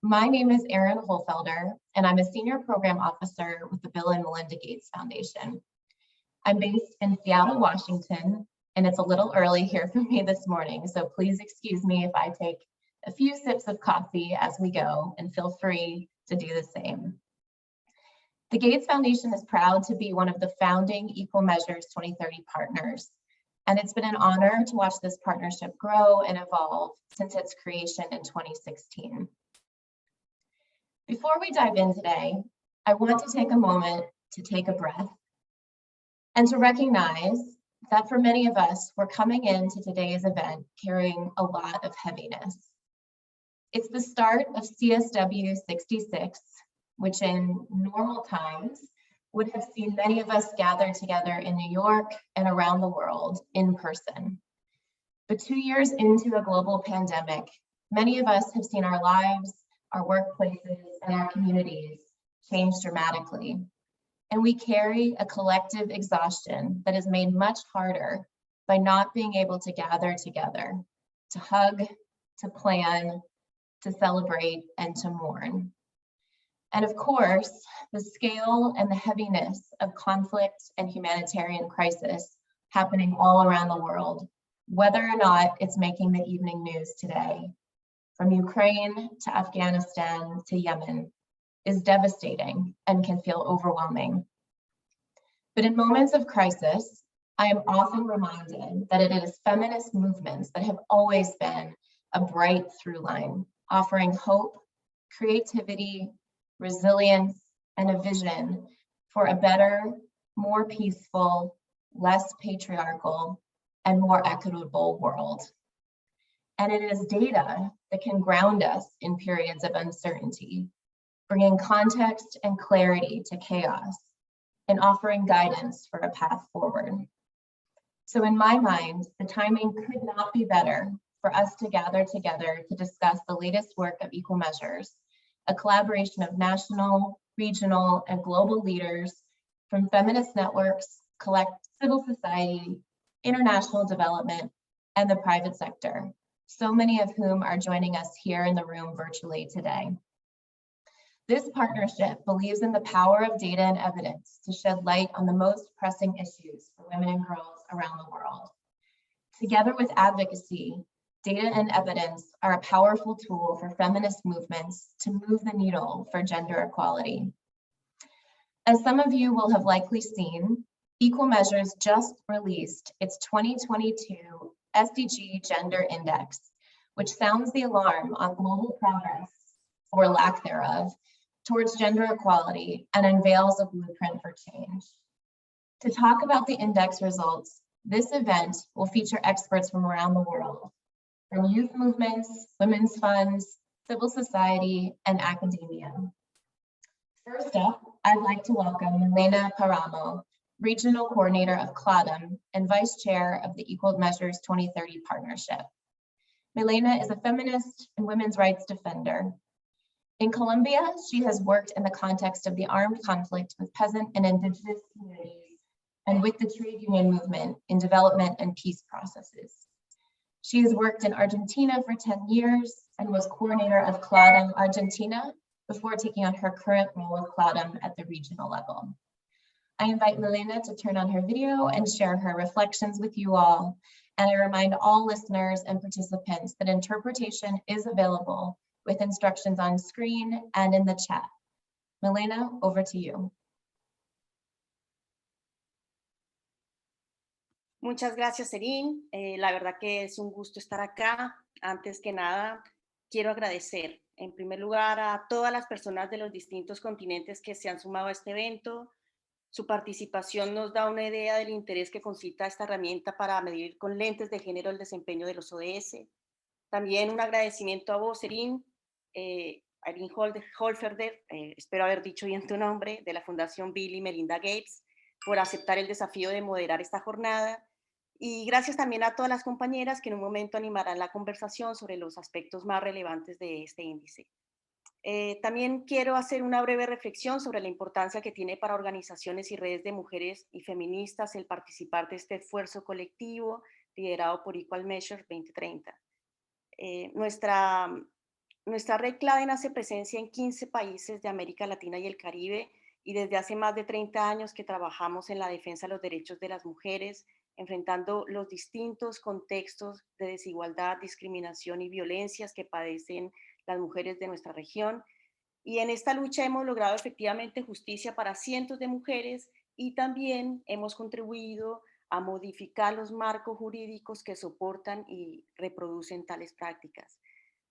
My name is Erin Holfelder, and I'm a Senior Program Officer with the Bill and Melinda Gates Foundation. I'm based in Seattle, Washington, and it's a little early here for me this morning, so please excuse me if I take a few sips of coffee as we go, and feel free to do the same. The Gates Foundation is proud to be one of the founding Equal Measures 2030 partners, and it's been an honor to watch this partnership grow and evolve since its creation in 2016. Before we dive in today, I want to take a moment to take a breath and to recognize that for many of us, we're coming into today's event carrying a lot of heaviness. It's the start of CSW 66, which in normal times would have seen many of us gather together in New York and around the world in person. But 2 years into a global pandemic, many of us have seen our lives, our workplaces, and our communities change dramatically. And we carry a collective exhaustion that is made much harder by not being able to gather together, to hug, to plan, to celebrate, and to mourn. And of course, the scale and the heaviness of conflict and humanitarian crisis happening all around the world, whether or not it's making the evening news today, from Ukraine to Afghanistan to Yemen, is devastating and can feel overwhelming. But in moments of crisis, I am often reminded that it is feminist movements that have always been a bright through line, offering hope, creativity, resilience, and a vision for a better, more peaceful, less patriarchal, and more equitable world. And it is data that can ground us in periods of uncertainty, bringing context and clarity to chaos, and offering guidance for a path forward. So in my mind, the timing could not be better for us to gather together to discuss the latest work of Equal Measures, a collaboration of national, regional, and global leaders from feminist networks, civil society, international development, and the private sector, so many of whom are joining us here in the room virtually today. This partnership believes in the power of data and evidence to shed light on the most pressing issues for women and girls around the world. Together with advocacy, data and evidence are a powerful tool for feminist movements to move the needle for gender equality. As some of you will have likely seen, Equal Measures just released its 2022 SDG Gender Index, which sounds the alarm on global progress, or lack thereof, towards gender equality and unveils a blueprint for change. To talk about the index results, this event will feature experts from around the world, from youth movements, women's funds, civil society, and academia. First up, I'd like to welcome Milena Paramo, Regional Coordinator of CLADM and Vice Chair of the Equal Measures 2030 Partnership. Milena is a feminist and women's rights defender. In Colombia, she has worked in the context of the armed conflict with peasant and indigenous communities and with the trade union movement in development and peace processes. She has worked in Argentina for 10 years and was coordinator of CLADM Argentina before taking on her current role with CLADM at the regional level. I invite Milena to turn on her video and share her reflections with you all. And I remind all listeners and participants that interpretation is available with instructions on screen and in the chat. Milena, over to you. Muchas gracias, Erin. La verdad que es un gusto estar acá. Antes que nada, quiero agradecer, en primer lugar, a todas las personas de los distintos continentes que se han sumado a este evento. Su participación nos da una idea del interés que concita esta herramienta para medir con lentes de género el desempeño de los ODS. También un agradecimiento a vos, Erin, Erin Holfelder, espero haber dicho bien tu nombre, de la Fundación Bill y Melinda Gates, por aceptar el desafío de moderar esta jornada. Y gracias también a todas las compañeras que en un momento animarán la conversación sobre los aspectos más relevantes de este índice. También quiero hacer una breve reflexión sobre la importancia que tiene para organizaciones y redes de mujeres y feministas el participar de este esfuerzo colectivo liderado por Equal Measures 2030. Nuestra Nuestra red clave hace presencia en 15 países de América Latina y el Caribe y desde hace más de 30 años que trabajamos en la defensa de los derechos de las mujeres, enfrentando los distintos contextos de desigualdad, discriminación y violencias que padecen las mujeres de nuestra región. Y en esta lucha hemos logrado efectivamente justicia para cientos de mujeres y también hemos contribuido a modificar los marcos jurídicos que soportan y reproducen tales prácticas.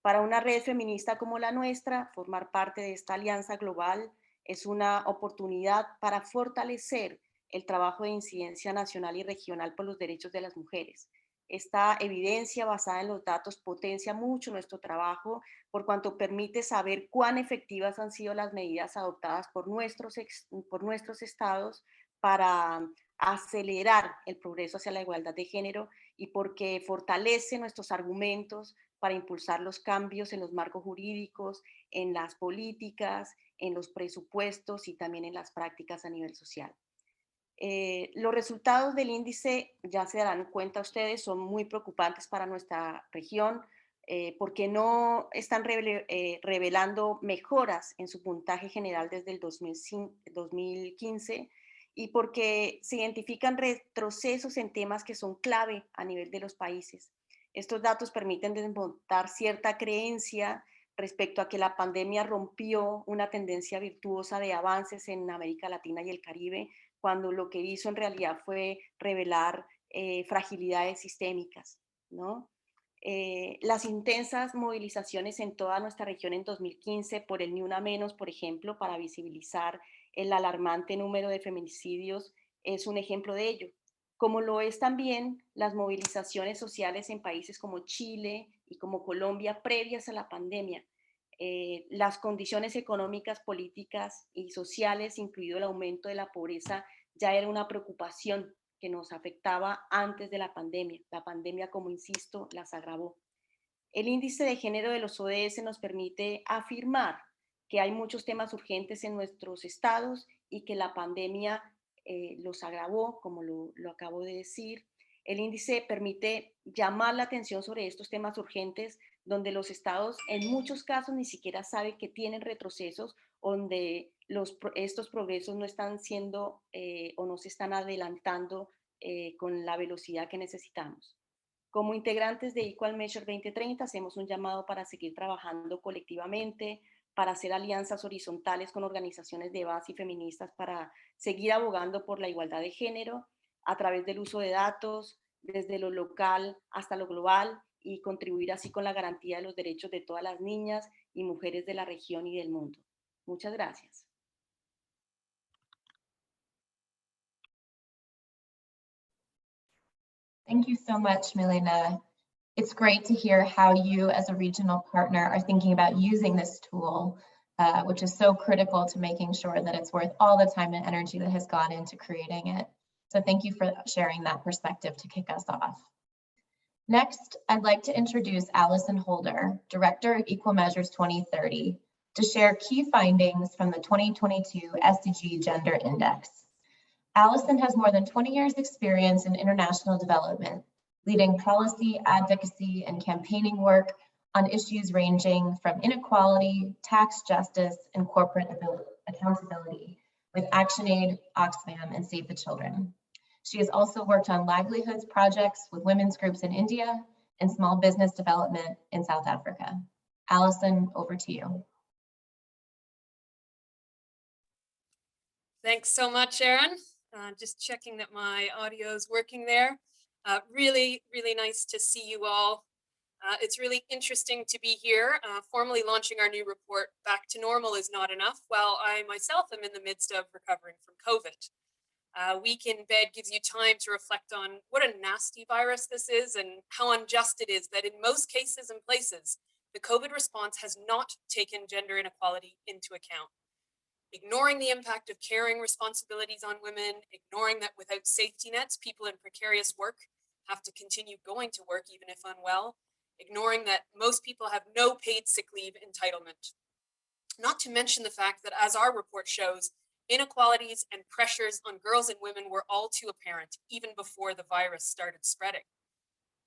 Para una red feminista como la nuestra, formar parte de esta alianza global es una oportunidad para fortalecer el trabajo de incidencia nacional y regional por los derechos de las mujeres. Esta evidencia basada en los datos potencia mucho nuestro trabajo por cuanto permite saber cuán efectivas han sido las medidas adoptadas por nuestros estados para acelerar el progreso hacia la igualdad de género y porque fortalece nuestros argumentos para impulsar los cambios en los marcos jurídicos, en las políticas, en los presupuestos y también en las prácticas a nivel social. Los resultados del índice, ya se darán cuenta ustedes, son muy preocupantes para nuestra región porque no están revelando mejoras en su puntaje general desde el 2015 y porque se identifican retrocesos en temas que son clave a nivel de los países. Estos datos permiten desmontar cierta creencia respecto a que la pandemia rompió una tendencia virtuosa de avances en América Latina y el Caribe, cuando lo que hizo en realidad fue revelar fragilidades sistémicas, ¿no? Las intensas movilizaciones en toda nuestra región en 2015 por el Ni Una Menos, por ejemplo, para visibilizar el alarmante número de feminicidios, es un ejemplo de ello. Como lo es también las movilizaciones sociales en países como Chile y como Colombia previas a la pandemia. Las condiciones económicas, políticas y sociales, incluido el aumento de la pobreza, ya era una preocupación que nos afectaba antes de la pandemia. La pandemia, como insisto, las agravó. El índice de género de los ODS nos permite afirmar que hay muchos temas urgentes en nuestros estados y que la pandemia los agravó, como lo acabo de decir. El índice permite llamar la atención sobre estos temas urgentes donde los estados en muchos casos ni siquiera saben que tienen retrocesos, donde estos progresos no están siendo o no se están adelantando con la velocidad que necesitamos. Como integrantes de Equal Measure 2030 hacemos un llamado para seguir trabajando colectivamente, para hacer alianzas horizontales con organizaciones de base y feministas para seguir abogando por la igualdad de género a través del uso de datos, desde lo local hasta lo global y contribuir así con la garantía de los derechos de todas las niñas y mujeres de la región y del mundo. Muchas gracias. Thank you so much, Milena. It's great to hear how you as a regional partner are thinking about using this tool, which is so critical to making sure that it's worth all the time and energy that has gone into creating it. So thank you for sharing that perspective to kick us off. Next, I'd like to introduce Allison Holder, Director of Equal Measures 2030, to share key findings from the 2022 SDG Gender Index. Allison has more than 20 years experience in international development, leading policy, advocacy, and campaigning work on issues ranging from inequality, tax justice, and corporate accountability with ActionAid, Oxfam, and Save the Children. She has also worked on livelihoods projects with women's groups in India and small business development in South Africa. Allison, over to you. Thanks so much, Erin. Just checking that my audio is working there. Really, really nice to see you all. It's really interesting to be here, formally launching our new report, Back to Normal is Not Enough, while I myself am in the midst of recovering from COVID. A week in bed gives you time to reflect on what a nasty virus this is and how unjust it is that in most cases and places, the COVID response has not taken gender inequality into account. Ignoring the impact of caring responsibilities on women, ignoring that without safety nets, people in precarious work have to continue going to work even if unwell, ignoring that most people have no paid sick leave entitlement. Not to mention the fact that, as our report shows, inequalities and pressures on girls and women were all too apparent even before the virus started spreading.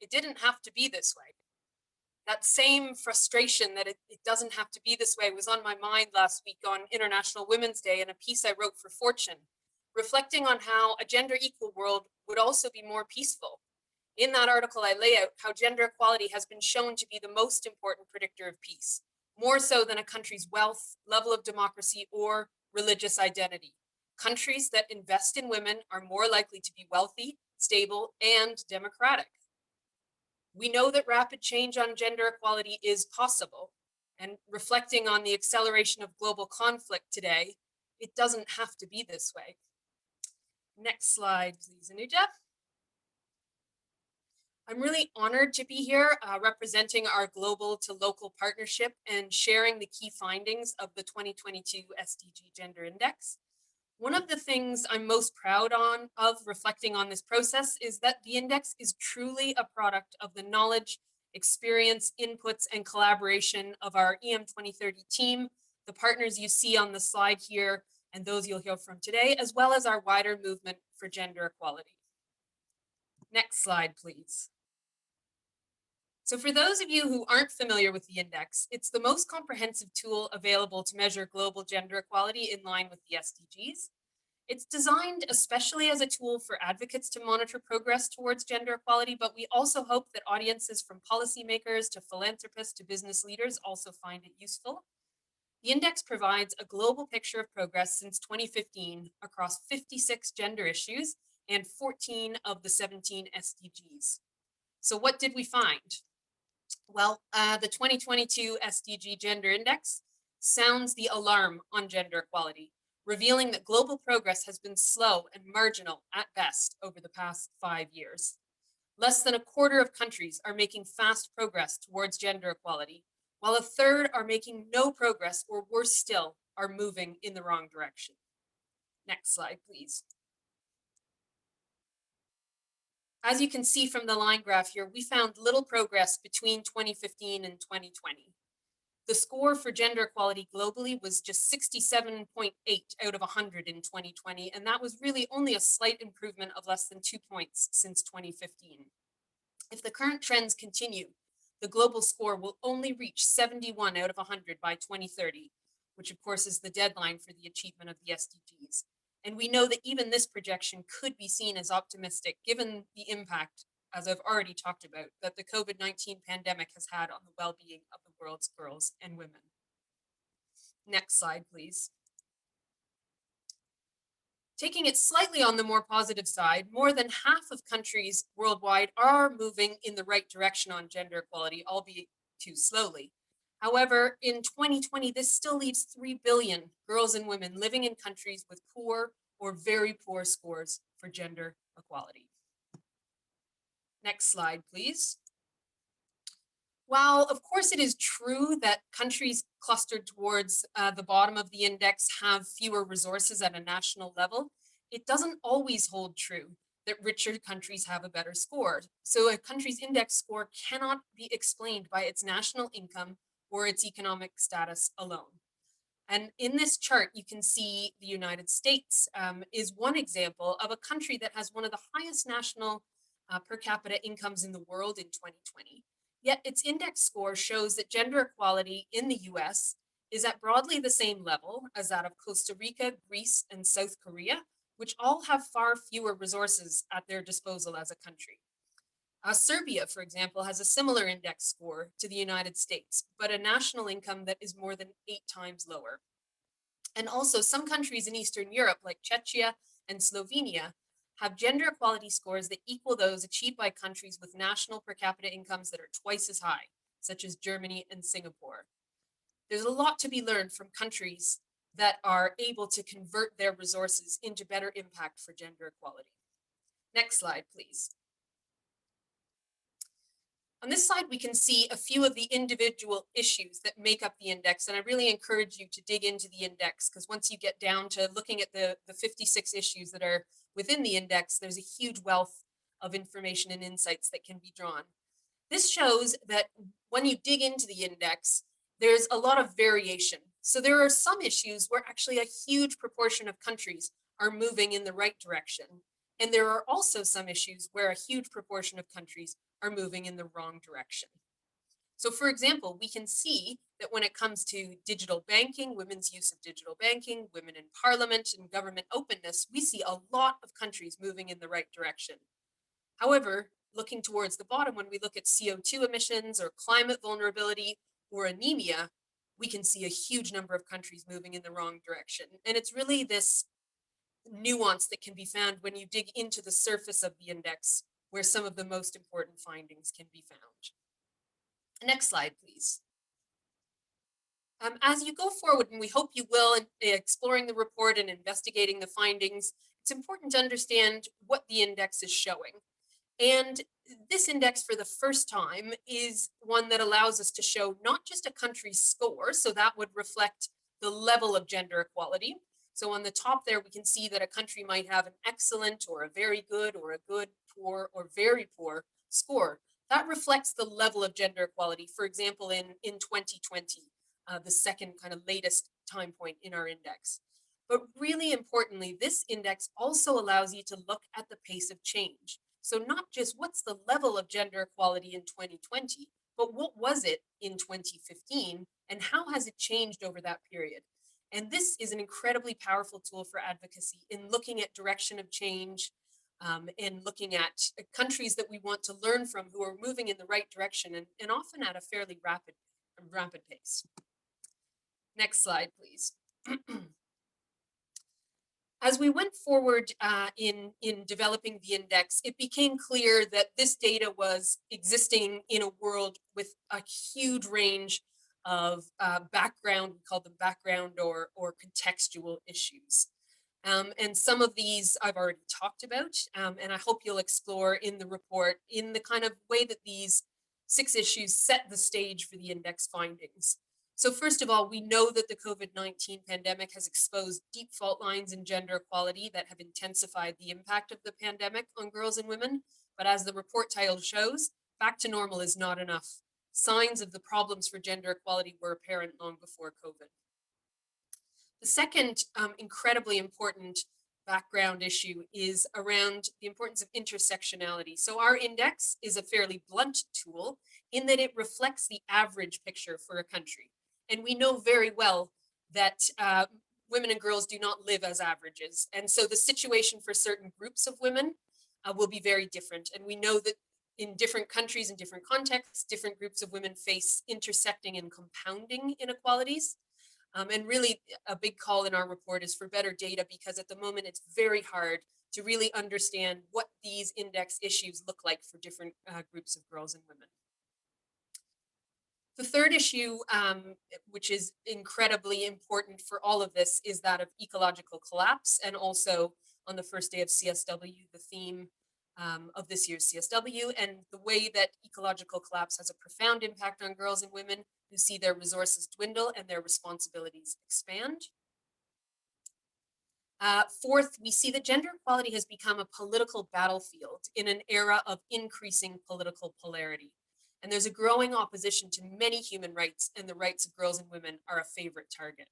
It didn't have to be this way. That same frustration that it doesn't have to be this way was on my mind last week on International Women's Day in a piece I wrote for Fortune, reflecting on how a gender equal world would also be more peaceful. In that article, I lay out how gender equality has been shown to be the most important predictor of peace, more so than a country's wealth, level of democracy, or religious identity. Countries that invest in women are more likely to be wealthy, stable, and democratic. We know that rapid change on gender equality is possible, and reflecting on the acceleration of global conflict today, it doesn't have to be this way. Next slide, please, Anuja. I'm really honored to be here representing our global to local partnership and sharing the key findings of the 2022 SDG Gender Index. One of the things I'm most proud of reflecting on this process is that the index is truly a product of the knowledge, experience, inputs, and collaboration of our EM 2030 team, the partners you see on the slide here, and those you'll hear from today, as well as our wider movement for gender equality. Next slide, please. So for those of you who aren't familiar with the index, it's the most comprehensive tool available to measure global gender equality in line with the SDGs. It's designed especially as a tool for advocates to monitor progress towards gender equality, but we also hope that audiences from policymakers to philanthropists to business leaders also find it useful. The index provides a global picture of progress since 2015 across 56 gender issues and 14 of the 17 SDGs. So what did we find? Well, the 2022 SDG Gender Index sounds the alarm on gender equality, revealing that global progress has been slow and marginal at best over the past 5 years. Less than a quarter of countries are making fast progress towards gender equality, while a third are making no progress, or worse still, are moving in the wrong direction. Next slide, please. As you can see from the line graph here, we found little progress between 2015 and 2020. The score for gender equality globally was just 67.8 out of 100 in 2020, and that was really only a slight improvement of less than 2 points since 2015. If the current trends continue, the global score will only reach 71 out of 100 by 2030, which of course is the deadline for the achievement of the SDGs. And we know that even this projection could be seen as optimistic given the impact, as I've already talked about, that the COVID-19 pandemic has had on the well-being of the world's girls and women. Next slide, please. Taking it slightly on the more positive side, more than half of countries worldwide are moving in the right direction on gender equality, albeit too slowly. However, in 2020, this still leaves 3 billion girls and women living in countries with poor or very poor scores for gender equality. Next slide, please. While, of course, it is true that countries clustered towards the bottom of the index have fewer resources at a national level, it doesn't always hold true that richer countries have a better score. So a country's index score cannot be explained by its national income or its economic status alone. And in this chart, you can see the United States is one example of a country that has one of the highest national per capita incomes in the world in 2020. Yet its index score shows that gender equality in the US is at broadly the same level as that of Costa Rica, Greece, and South Korea, which all have far fewer resources at their disposal as a country. Serbia, for example, has a similar index score to the United States, but a national income that is more than 8 times lower. And also some countries in Eastern Europe, like Czechia and Slovenia, have gender equality scores that equal those achieved by countries with national per capita incomes that are twice as high, such as Germany and Singapore. There's a lot to be learned from countries that are able to convert their resources into better impact for gender equality. Next slide, please. On this slide, we can see a few of the individual issues that make up the index, and I really encourage you to dig into the index, because once you get down to looking at the 56 issues that are within the index, there's a huge wealth of information and insights that can be drawn. This shows that when you dig into the index, there's a lot of variation. So there are some issues where actually a huge proportion of countries are moving in the right direction. And there are also some issues where a huge proportion of countries are moving in the wrong direction. So for example, we can see that when it comes to digital banking, women's use of digital banking, women in parliament and government openness, we see a lot of countries moving in the right direction. However, looking towards the bottom, when we look at CO2 emissions or climate vulnerability or anemia, we can see a huge number of countries moving in the wrong direction. And it's really this nuance that can be found when you dig into the surface of the index, where some of the most important findings can be found. Next slide, please. As you go forward, and we hope you will, in exploring the report and investigating the findings, it's important to understand what the index is showing. And this index, for the first time, is one that allows us to show not just a country's score, so that would reflect the level of gender equality. So on the top there, we can see that a country might have an excellent or a very good or a good, poor, or very poor score. That reflects the level of gender equality, for example, in 2020, the second kind of latest time point in our index. But really importantly, this index also allows you to look at the pace of change. So not just what's the level of gender equality in 2020, but what was it in 2015 and how has it changed over that period? And this is an incredibly powerful tool for advocacy in looking at direction of change and looking at countries that we want to learn from who are moving in the right direction and often at a fairly rapid pace. Next slide, please. As we went forward in developing the index, it became clear that this data was existing in a world with a huge range of background, we call them background or contextual issues. And some of these I've already talked about, and I hope you'll explore in the report in the kind of way that these 6 issues set the stage for the index findings. So first of all, we know that the COVID-19 pandemic has exposed deep fault lines in gender equality that have intensified the impact of the pandemic on girls and women. But as the report title shows, back to normal is not enough. Signs of the problems for gender equality were apparent long before COVID. The second incredibly important background issue is around the importance of intersectionality. So our index is a fairly blunt tool in that it reflects the average picture for a country. And we know very well that women and girls do not live as averages. And so the situation for certain groups of women will be very different. And we know that in different countries, in different contexts, different groups of women face intersecting and compounding inequalities. And really a big call in our report is for better data, because at the moment it's very hard to really understand what these index issues look like for different groups of girls and women. The third issue, which is incredibly important for all of this, is that of ecological collapse. And also on the first day of CSW, the theme of this year's CSW, and the way that ecological collapse has a profound impact on girls and women who see their resources dwindle and their responsibilities expand. Fourth, we see that gender equality has become a political battlefield in an era of increasing political polarity. And there's a growing opposition to many human rights, and the rights of girls and women are a favorite target.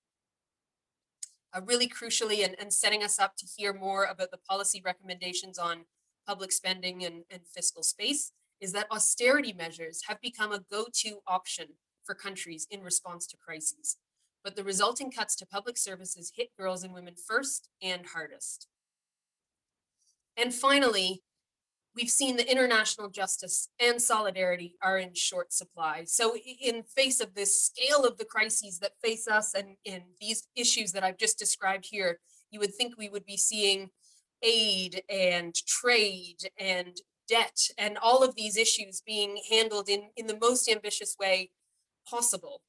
Really crucially, and setting us up to hear more about the policy recommendations on public spending and fiscal space, is that austerity measures have become a go-to option for countries in response to crises. But the resulting cuts to public services hit girls and women first and hardest. And finally, we've seen that international justice and solidarity are in short supply. So in face of this scale of the crises that face us and in these issues that I've just described here, you would think we would be seeing aid and trade and debt and all of these issues being handled in the most ambitious way possible.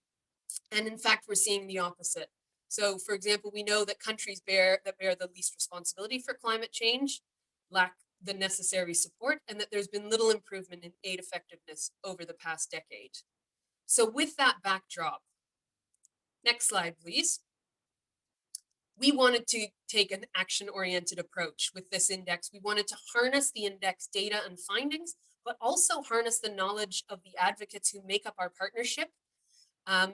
And in fact, we're seeing the opposite. So for example, we know that countries that bear the least responsibility for climate change lack the necessary support, and that there's been little improvement in aid effectiveness over the past decade. So with that backdrop, next slide, please. We wanted to take an action-oriented approach with this index. We wanted to harness the index data and findings, but also harness the knowledge of the advocates who make up our partnership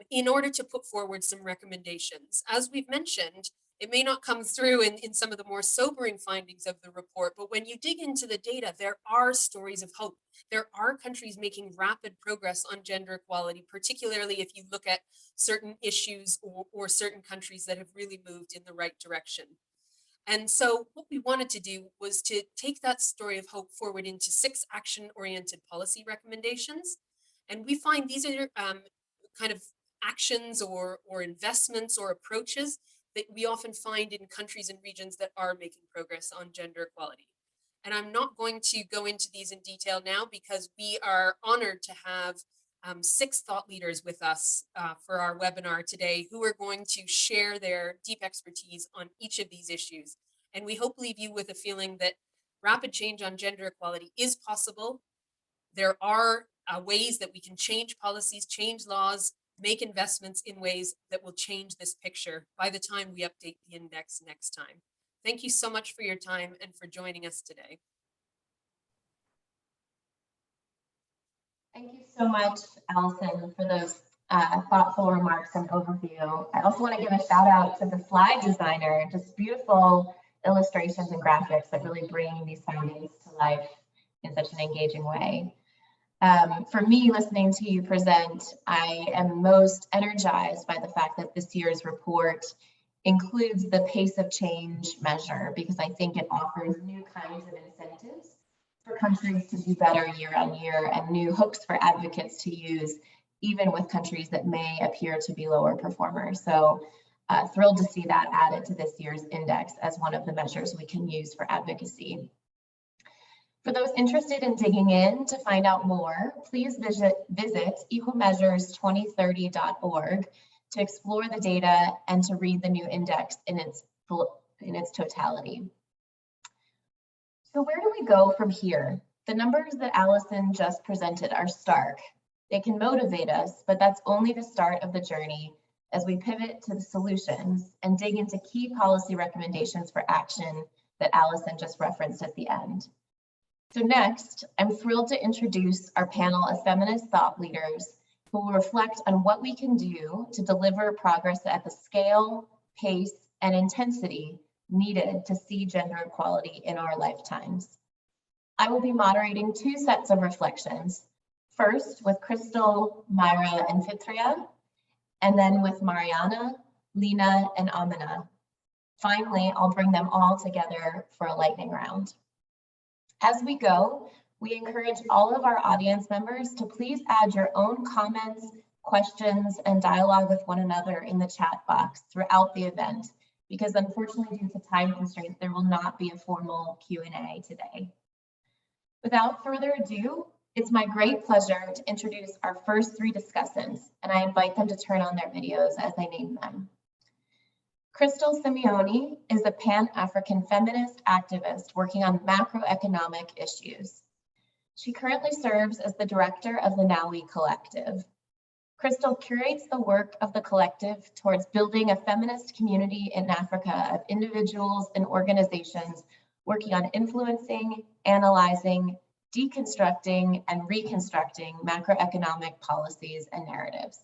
in order to put forward some recommendations. As we've mentioned, It may not come through in some of the more sobering findings of the report, but when you dig into the data, there are stories of hope. There are countries making rapid progress on gender equality, particularly if you look at certain issues or certain countries that have really moved in the right direction. And so what we wanted to do was to take that story of hope forward into 6 action-oriented policy recommendations. And we find these are kind of actions or investments or approaches that we often find in countries and regions that are making progress on gender equality. And I'm not going to go into these in detail now because we are honored to have 6 thought leaders with us for our webinar today who are going to share their deep expertise on each of these issues. And we hope leave you with a feeling that rapid change on gender equality is possible. There are ways that we can change policies, change laws, make investments in ways that will change this picture by the time we update the index next time. Thank you so much for your time and for joining us today. Thank you so much, Allison, for those thoughtful remarks and overview. I also want to give a shout out to the slide designer, just beautiful illustrations and graphics that really bring these findings to life in such an engaging way. For me, listening to you present, I am most energized by the fact that this year's report includes the pace of change measure, because I think it offers new kinds of incentives for countries to do better year on year and new hooks for advocates to use, even with countries that may appear to be lower performers. So thrilled to see that added to this year's index as one of the measures we can use for advocacy. For those interested in digging in to find out more, please visit equalmeasures2030.org to explore the data and to read the new index in its totality. So where do we go from here? The numbers that Allison just presented are stark. They can motivate us, but that's only the start of the journey as we pivot to the solutions and dig into key policy recommendations for action that Allison just referenced at the end. So next, I'm thrilled to introduce our panel of feminist thought leaders who will reflect on what we can do to deliver progress at the scale, pace, and intensity needed to see gender equality in our lifetimes. I will be moderating 2 sets of reflections, first with Crystal, Myra, and Fitria, and then with Mariana, Lena, and Amina. Finally, I'll bring them all together for a lightning round. As we go, we encourage all of our audience members to please add your own comments, questions, and dialogue with one another in the chat box throughout the event, because unfortunately, due to time constraints, there will not be a formal Q&A today. Without further ado, it's my great pleasure to introduce our first 3 discussants, and I invite them to turn on their videos as I name them. Crystal Simeone is a Pan-African feminist activist working on macroeconomic issues. She currently serves as the director of the Now We Collective. Crystal curates the work of the collective towards building a feminist community in Africa of individuals and organizations working on influencing, analyzing, deconstructing, and reconstructing macroeconomic policies and narratives.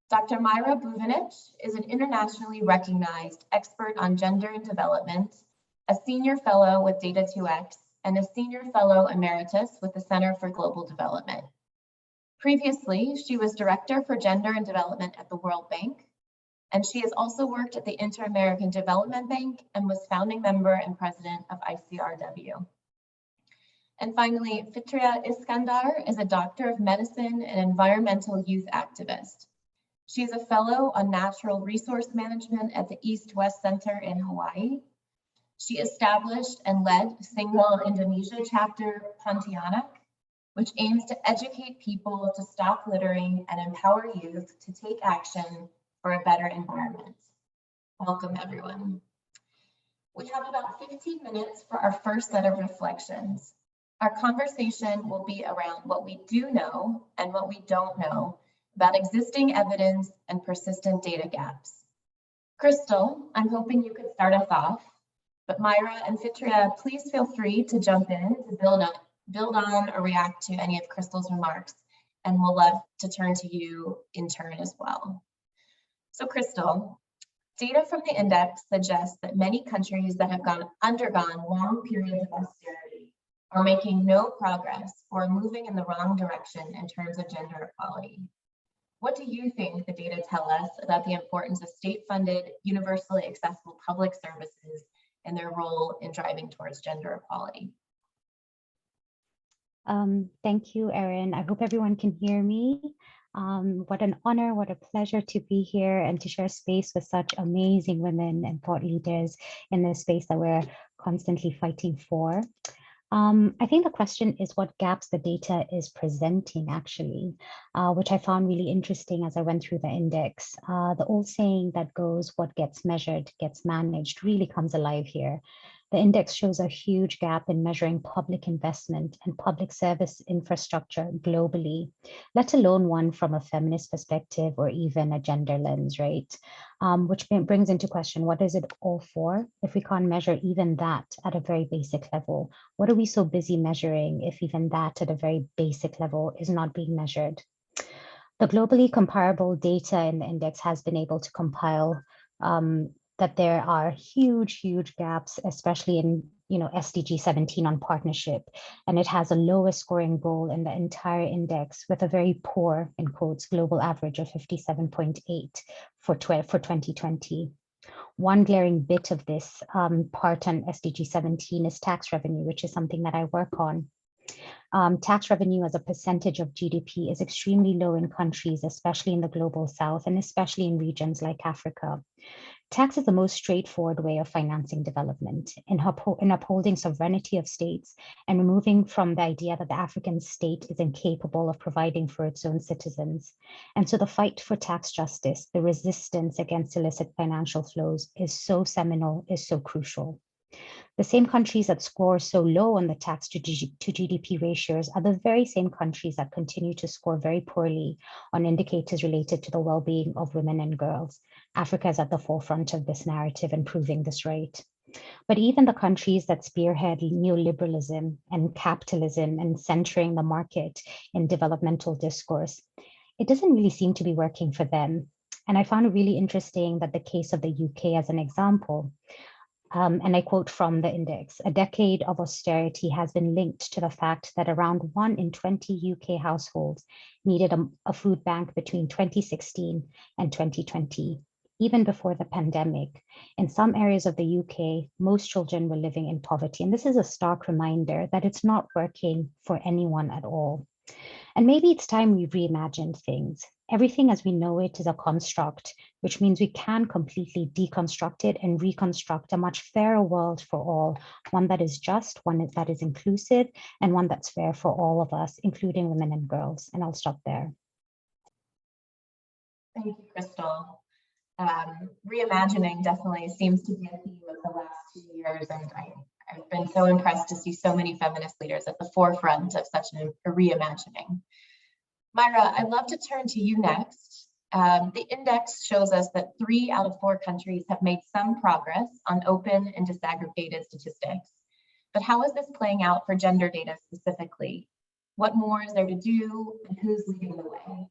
Dr. Myra Buvanich is an internationally recognized expert on gender and development, a senior fellow with Data2X, and a senior fellow emeritus with the Center for Global Development. Previously, she was director for gender and development at the World Bank, and she has also worked at the Inter-American Development Bank and was founding member and president of ICRW. And finally, Fitria Iskandar is a doctor of medicine and environmental youth activist. She is a fellow on natural resource management at the East-West Center in Hawaii. She established and led Single Indonesia chapter Pontianak, which aims to educate people to stop littering and empower youth to take action for a better environment. Welcome, everyone. We have about 15 minutes for our first set of reflections. Our conversation will be around what we do know and what we don't know about existing evidence and persistent data gaps. Crystal, I'm hoping you could start us off, but Myra and Fitria, please feel free to jump in to build on or react to any of Crystal's remarks, and we'll love to turn to you in turn as well. So Crystal, Data from the index suggests that many countries that have undergone long periods of austerity are making no progress or moving in the wrong direction in terms of gender equality. What do you think the data tell us about the importance of state-funded, universally accessible public services and their role in driving towards gender equality? Thank you, Erin. I hope everyone can hear me. What an honor, what a pleasure to be here and to share space with such amazing women and thought leaders in this space that we're constantly fighting for. I think the question is what gaps the data is presenting, actually, which I found really interesting as I went through the index. The old saying that goes, what gets measured gets managed, really comes alive here. The index shows a huge gap in measuring public investment and public service infrastructure globally, let alone one from a feminist perspective or even a gender lens, right? Which brings into question, what is it all for if we can't measure even that at a very basic level? What are we so busy measuring if even that at a very basic level is not being measured? The globally comparable data in the index has been able to compile that there are huge gaps, especially in SDG 17 on partnership, and it has a lowest scoring goal in the entire index with a very poor, in quotes, global average of 57.8 for 2020. One glaring bit of this part on SDG 17 is tax revenue, which is something that I work on. Tax revenue as a percentage of GDP is extremely low in countries, especially in the global south and especially in regions like Africa. Tax is the most straightforward way of financing development in upholding sovereignty of states and removing from the idea that the African state is incapable of providing for its own citizens. And so the fight for tax justice, the resistance against illicit financial flows is so seminal, is so crucial. The same countries that score so low on the tax to GDP ratios are the very same countries that continue to score very poorly on indicators related to the well-being of women and girls. Africa is at the forefront of this narrative and proving this right. But even the countries that spearhead neoliberalism and capitalism and centering the market in developmental discourse, it doesn't really seem to be working for them. And I found it really interesting that the case of the UK as an example, and I quote from the index, a decade of austerity has been linked to the fact that around 1 in 20 UK households needed a food bank between 2016 and 2020, even before the pandemic. In some areas of the UK, most children were living in poverty. And this is a stark reminder that it's not working for anyone at all. And maybe it's time we reimagined things. Everything as we know it is a construct, which means we can completely deconstruct it and reconstruct a much fairer world for all, one that is just, one that is inclusive, and one that's fair for all of us, including women and girls. And I'll stop there. Thank you, Crystal. Reimagining definitely seems to be a theme of the last 2 years, and I've been so impressed to see so many feminist leaders at the forefront of such a reimagining. Myra, I'd love to turn to you next. The index shows us that 3 out of 4 countries have made some progress on open and disaggregated statistics. But how is this playing out for gender data specifically? What more is there to do, and who's leading the way?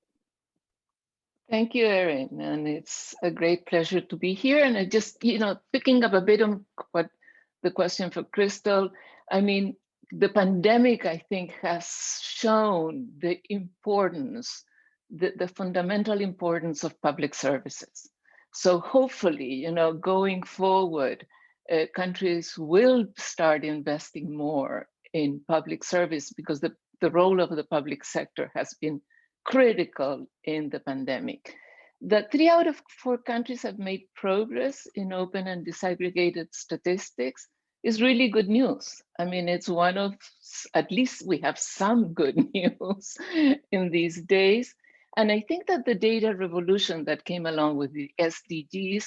Thank you, Erin, and it's a great pleasure to be here. And I just, picking up a bit on what the question for Crystal, I mean, the pandemic, I think, has shown the importance, the fundamental importance of public services. So hopefully, going forward, countries will start investing more in public service because the role of the public sector has been critical in the pandemic. That 3 out of 4 countries have made progress in open and disaggregated statistics is really good news. I mean, it's one of, at least we have some good news in these days. And I think that the data revolution that came along with the SDGs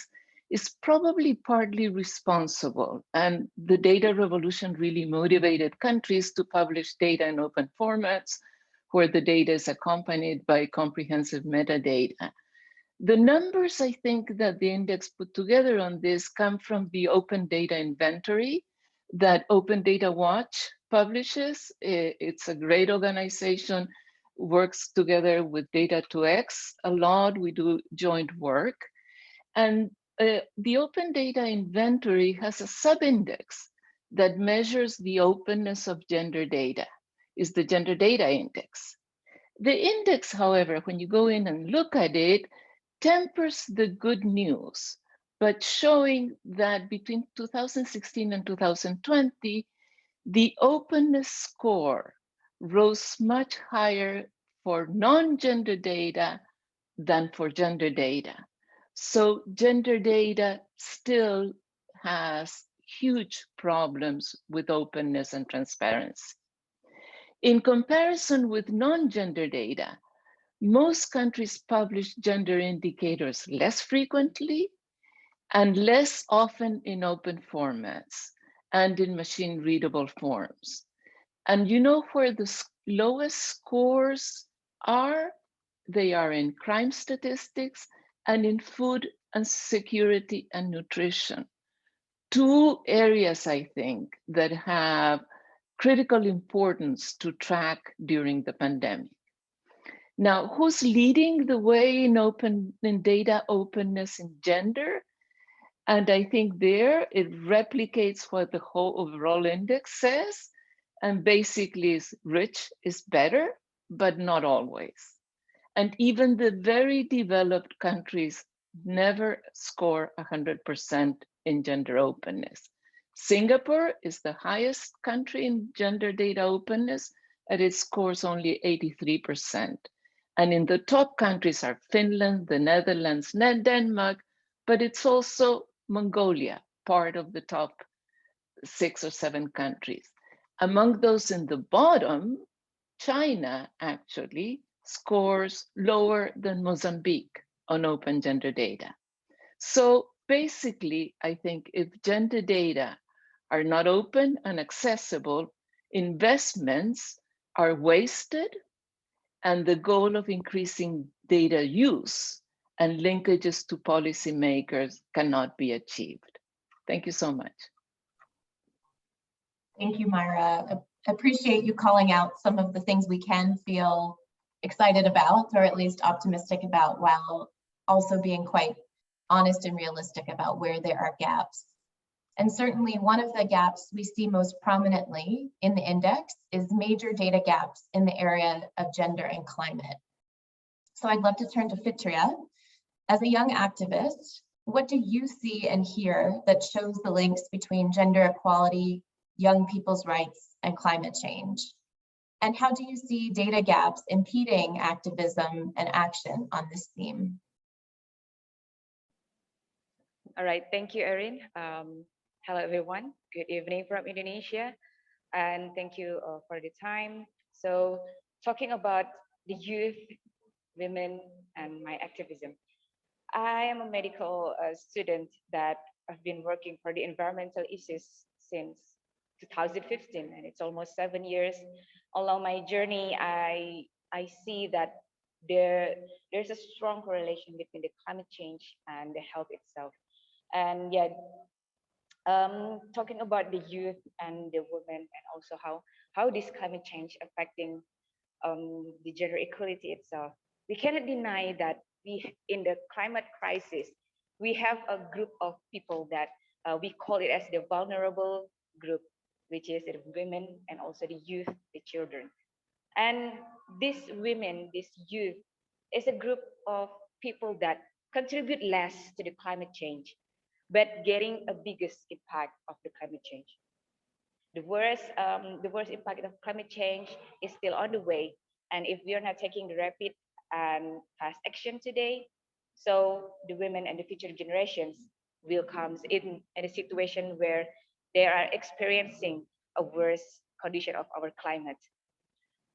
is probably partly responsible. And the data revolution really motivated countries to publish data in open formats where the data is accompanied by comprehensive metadata. The numbers I think that the index put together on this come from the Open Data Inventory that Open Data Watch publishes. It's a great organization, works together with Data2X a lot. We do joint work. And the Open Data Inventory has a sub-index that measures the openness of gender data, is the Gender Data Index. The index, however, when you go in and look at it, tempers the good news, but showing that between 2016 and 2020, the openness score rose much higher for non-gender data than for gender data. So gender data still has huge problems with openness and transparency. In comparison with non-gender data, most countries publish gender indicators less frequently and less often in open formats and in machine readable forms. And you know where the lowest scores are? They are in crime statistics and in food and security and nutrition. Two areas, I think, that have critical importance to track during the pandemic. Now, who's leading the way in data openness in gender? And I think there it replicates what the whole overall index says, and basically is rich is better, but not always. And even the very developed countries never score 100% in gender openness. Singapore is the highest country in gender data openness, and it scores only 83%. And in the top countries are Finland, the Netherlands, Denmark, but it's also Mongolia, part of the top 6 or 7 countries. Among those in the bottom, China actually scores lower than Mozambique on open gender data. So basically, I think if gender data are not open and accessible, investments are wasted, and the goal of increasing data use and linkages to policymakers cannot be achieved. Thank you so much. Thank you, Myra. I appreciate you calling out some of the things we can feel excited about, or at least optimistic about, while also being quite honest and realistic about where there are gaps. And certainly one of the gaps we see most prominently in the index is major data gaps in the area of gender and climate. So I'd love to turn to Fitria. As a young activist, what do you see and hear that shows the links between gender equality, young people's rights, and climate change? And how do you see data gaps impeding activism and action on this theme? All right, thank you, Erin. Hello, everyone. Good evening from Indonesia, and thank you for the time. So, talking about the youth, women, and my activism. I am a medical student that I've been working for the environmental issues since 2015, and it's almost 7 years. Along my journey, I see that there's a strong correlation between the climate change and the health itself. And yet, talking about the youth and the women, and also how this climate change affecting the gender equality itself, we cannot deny that we, in the climate crisis, we have a group of people that we call it as the vulnerable group, which is the women and also the youth, the children. And these women, this youth, is a group of people that contribute less to the climate change, but getting a biggest impact of the climate change. The worst impact of climate change is still on the way, and if we are not taking the rapid and fast action today, so the women and the future generations will come in a situation where they are experiencing a worse condition of our climate.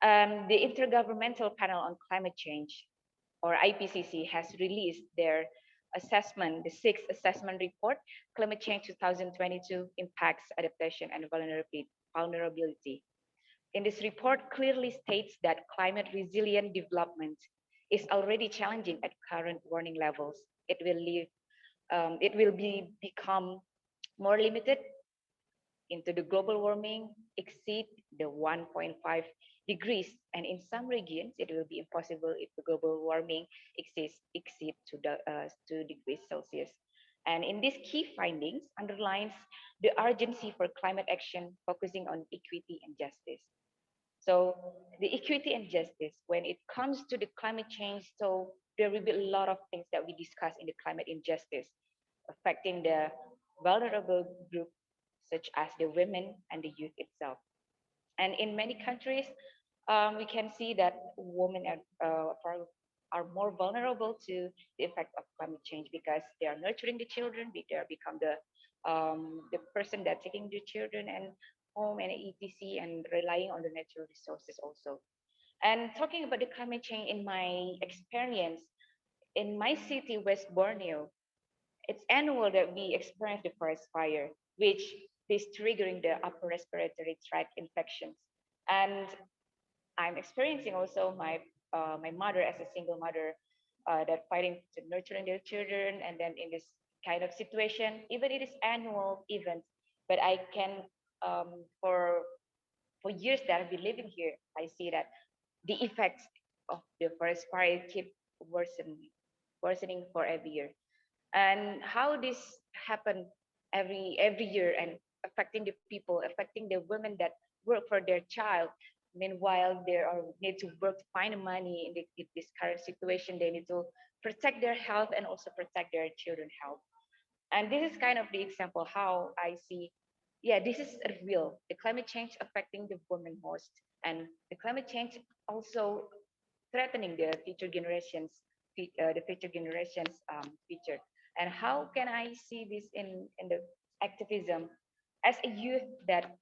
The Intergovernmental Panel on Climate Change, or IPCC, has released their assessment, the 6th assessment report, Climate Change 2022 Impacts, Adaptation, and Vulnerability. In this report, clearly states that climate resilient development is already challenging at current warning levels. It will become more limited into the global warming, exceed the 1.5 degrees, and in some regions it will be impossible if the global warming exceeds 2 degrees Celsius. And in these key findings underlines the urgency for climate action focusing on equity and justice. So the equity and justice, when it comes to the climate change, so there will be a lot of things that we discuss in the climate injustice affecting the vulnerable group, such as the women and the youth itself. And in many countries, we can see that women are more vulnerable to the effect of climate change because they are nurturing the children, they are become the person that taking the children and home and etc. and relying on the natural resources also. And talking about the climate change, in my experience, in my city, West Borneo, it's annual that we experience the forest fire, which is triggering the upper respiratory tract infections. And I'm experiencing also my mother as a single mother that fighting to nurturing their children, and then in this kind of situation, even it is annual event, but I can for years that I've been living here, I see that the effects of the forest fire keep worsening for every year. And how this happen every year and affecting the people, affecting the women that work for their child. Meanwhile, they are need to work to find money in this current situation. They need to protect their health and also protect their children's health. And this is kind of the example how I see, yeah, this is real. The climate change affecting the women most, and the climate change also threatening the future generations, the future generations future. And how can I see this in the activism as a youth that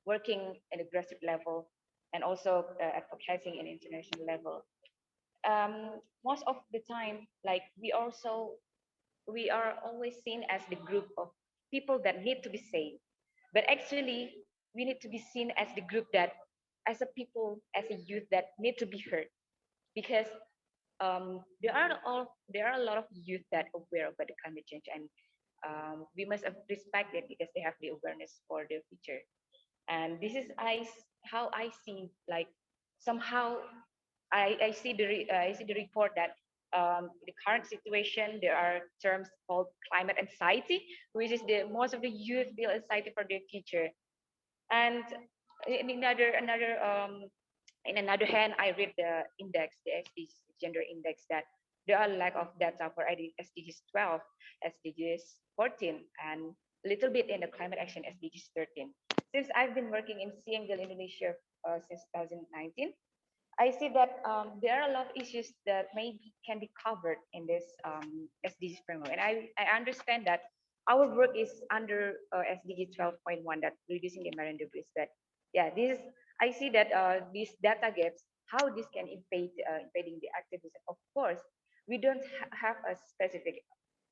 working in a grassroots level and also advocating in international level? Most of the time, like we are always seen as the group of people that need to be saved, but actually we need to be seen as the group that, as a people, as a youth that need to be heard, because there are a lot of youth that aware about the climate change, and we must respect it because they have the awareness for the future. And this is how I see, like somehow I see the report that the current situation, there are terms called climate anxiety, which is the most of the youth feel anxiety for their future. And in another hand, I read the index, the SDG Gender Index, that there are lack of data for SDGs 12, SDGs 14, and a little bit in the climate action SDGs 13. Since I've been working in Siengal, Indonesia since 2019, I see that there are a lot of issues that maybe can be covered in this SDGs framework. And I understand that our work is under SDG 12.1, that reducing the marine debris. But yeah, this I see that these data gaps, how this can impeding the activism. Of course, we don't have a specific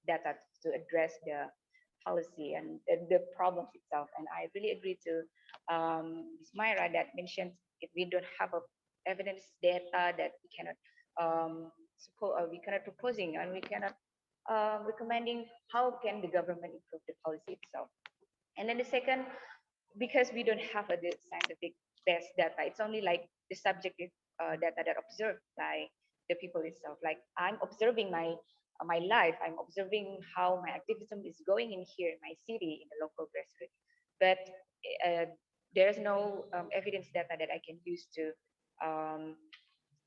data to address the policy and the problems itself. And I really agree to Ms. Myra that mentioned if we don't have a evidence data that we cannot we cannot proposing, and we cannot recommending how can the government improve the policy itself. And then the second, because we don't have the scientific best data, it's only like the subjective data that observed by the people itself. Like I'm observing my life, I'm observing how my activism is going in here in my city, in the local grassroots, but there's no evidence data that I can use to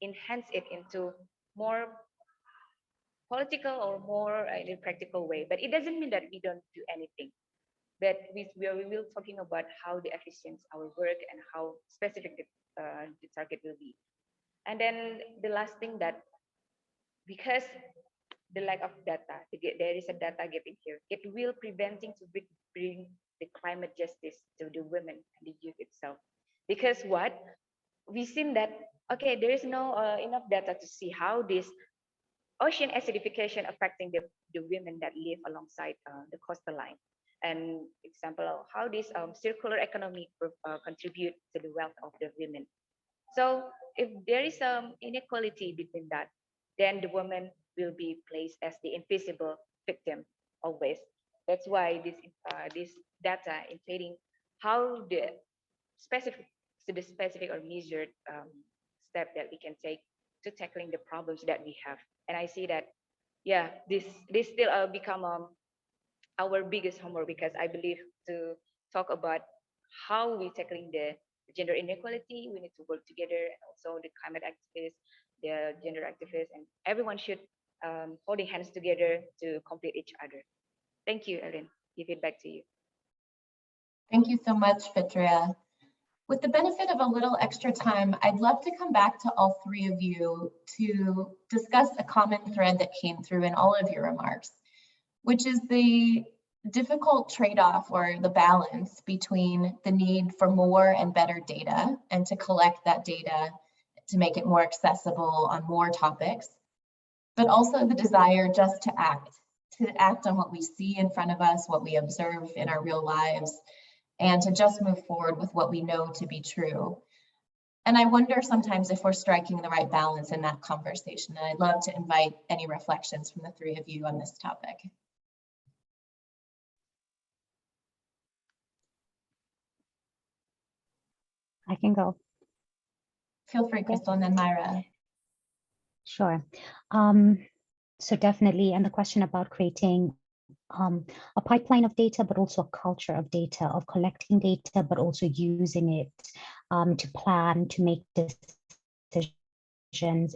enhance it into more political or more in a practical way. But it doesn't mean that we don't do anything. But we will talking about how the efficiency our work and how specific the target will be. And then the last thing, that because the lack of data, there is a data gap in here, it will preventing to bring the climate justice to the women and the youth itself. Because what we've seen that, okay, there is no enough data to see how this ocean acidification affecting the women that live alongside the coastal line. And example of how this circular economy contribute to the wealth of the women. So if there is some inequality between that, then the woman will be placed as the invisible victim always. That's why this data indicating how the specific or measured step that we can take to tackling the problems that we have. And I see that, yeah, this still become our biggest homework, because I believe to talk about how we tackling the gender inequality, we need to work together, and also the climate activists, the gender activists, and everyone should holding hands together to complete each other. Thank you, Ellen. Give it back to you. Thank you so much, Fitria. With the benefit of a little extra time, I'd love to come back to all three of you to discuss a common thread that came through in all of your remarks, which is the difficult trade-off or the balance between the need for more and better data and to collect that data to make it more accessible on more topics, but also the desire just to act on what we see in front of us, what we observe in our real lives, and to just move forward with what we know to be true. And I wonder sometimes if we're striking the right balance in that conversation. And I'd love to invite any reflections from the three of you on this topic. I can go. Feel free, Crystal, and then Myra. Sure. So definitely, and the question about creating a pipeline of data, but also a culture of data, of collecting data, but also using it to plan, to make decisions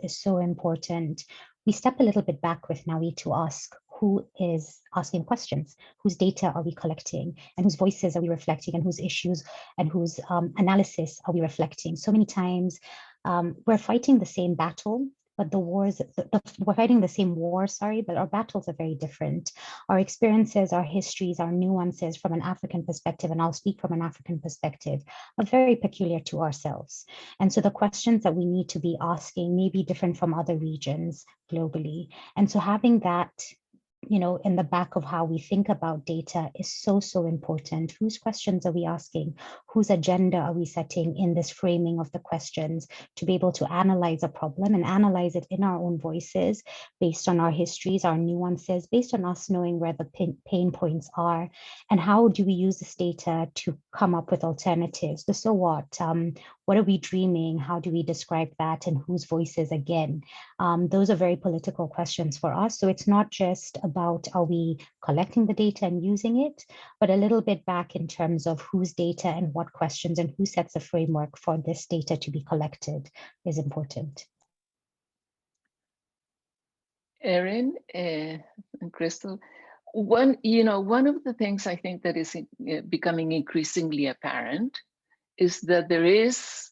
is so important. We step a little bit back with Nawi to ask who is asking questions, whose data are we collecting, and whose voices are we reflecting, and whose issues and whose analysis are we reflecting. So many times we're fighting the same battle, but the wars, we're fighting the same war, sorry, but our battles are very different. Our experiences, our histories, our nuances from an African perspective, and I'll speak from an African perspective, are very peculiar to ourselves. And so the questions that we need to be asking may be different from other regions globally. And so having that, you know, in the back of how we think about data is so, so important. Whose questions are we asking? Whose agenda are we setting in this framing of the questions to be able to analyze a problem and analyze it in our own voices based on our histories, our nuances, based on us knowing where the pain points are, and how do we use this data to come up with alternatives? The so what are we dreaming? How do we describe that, and whose voices again? Those are very political questions for us. So it's not just about are we collecting the data and using it, but a little bit back in terms of whose data and what questions and who sets the framework for this data to be collected is important. Erin and Crystal, one of the things I think that is becoming increasingly apparent is that there is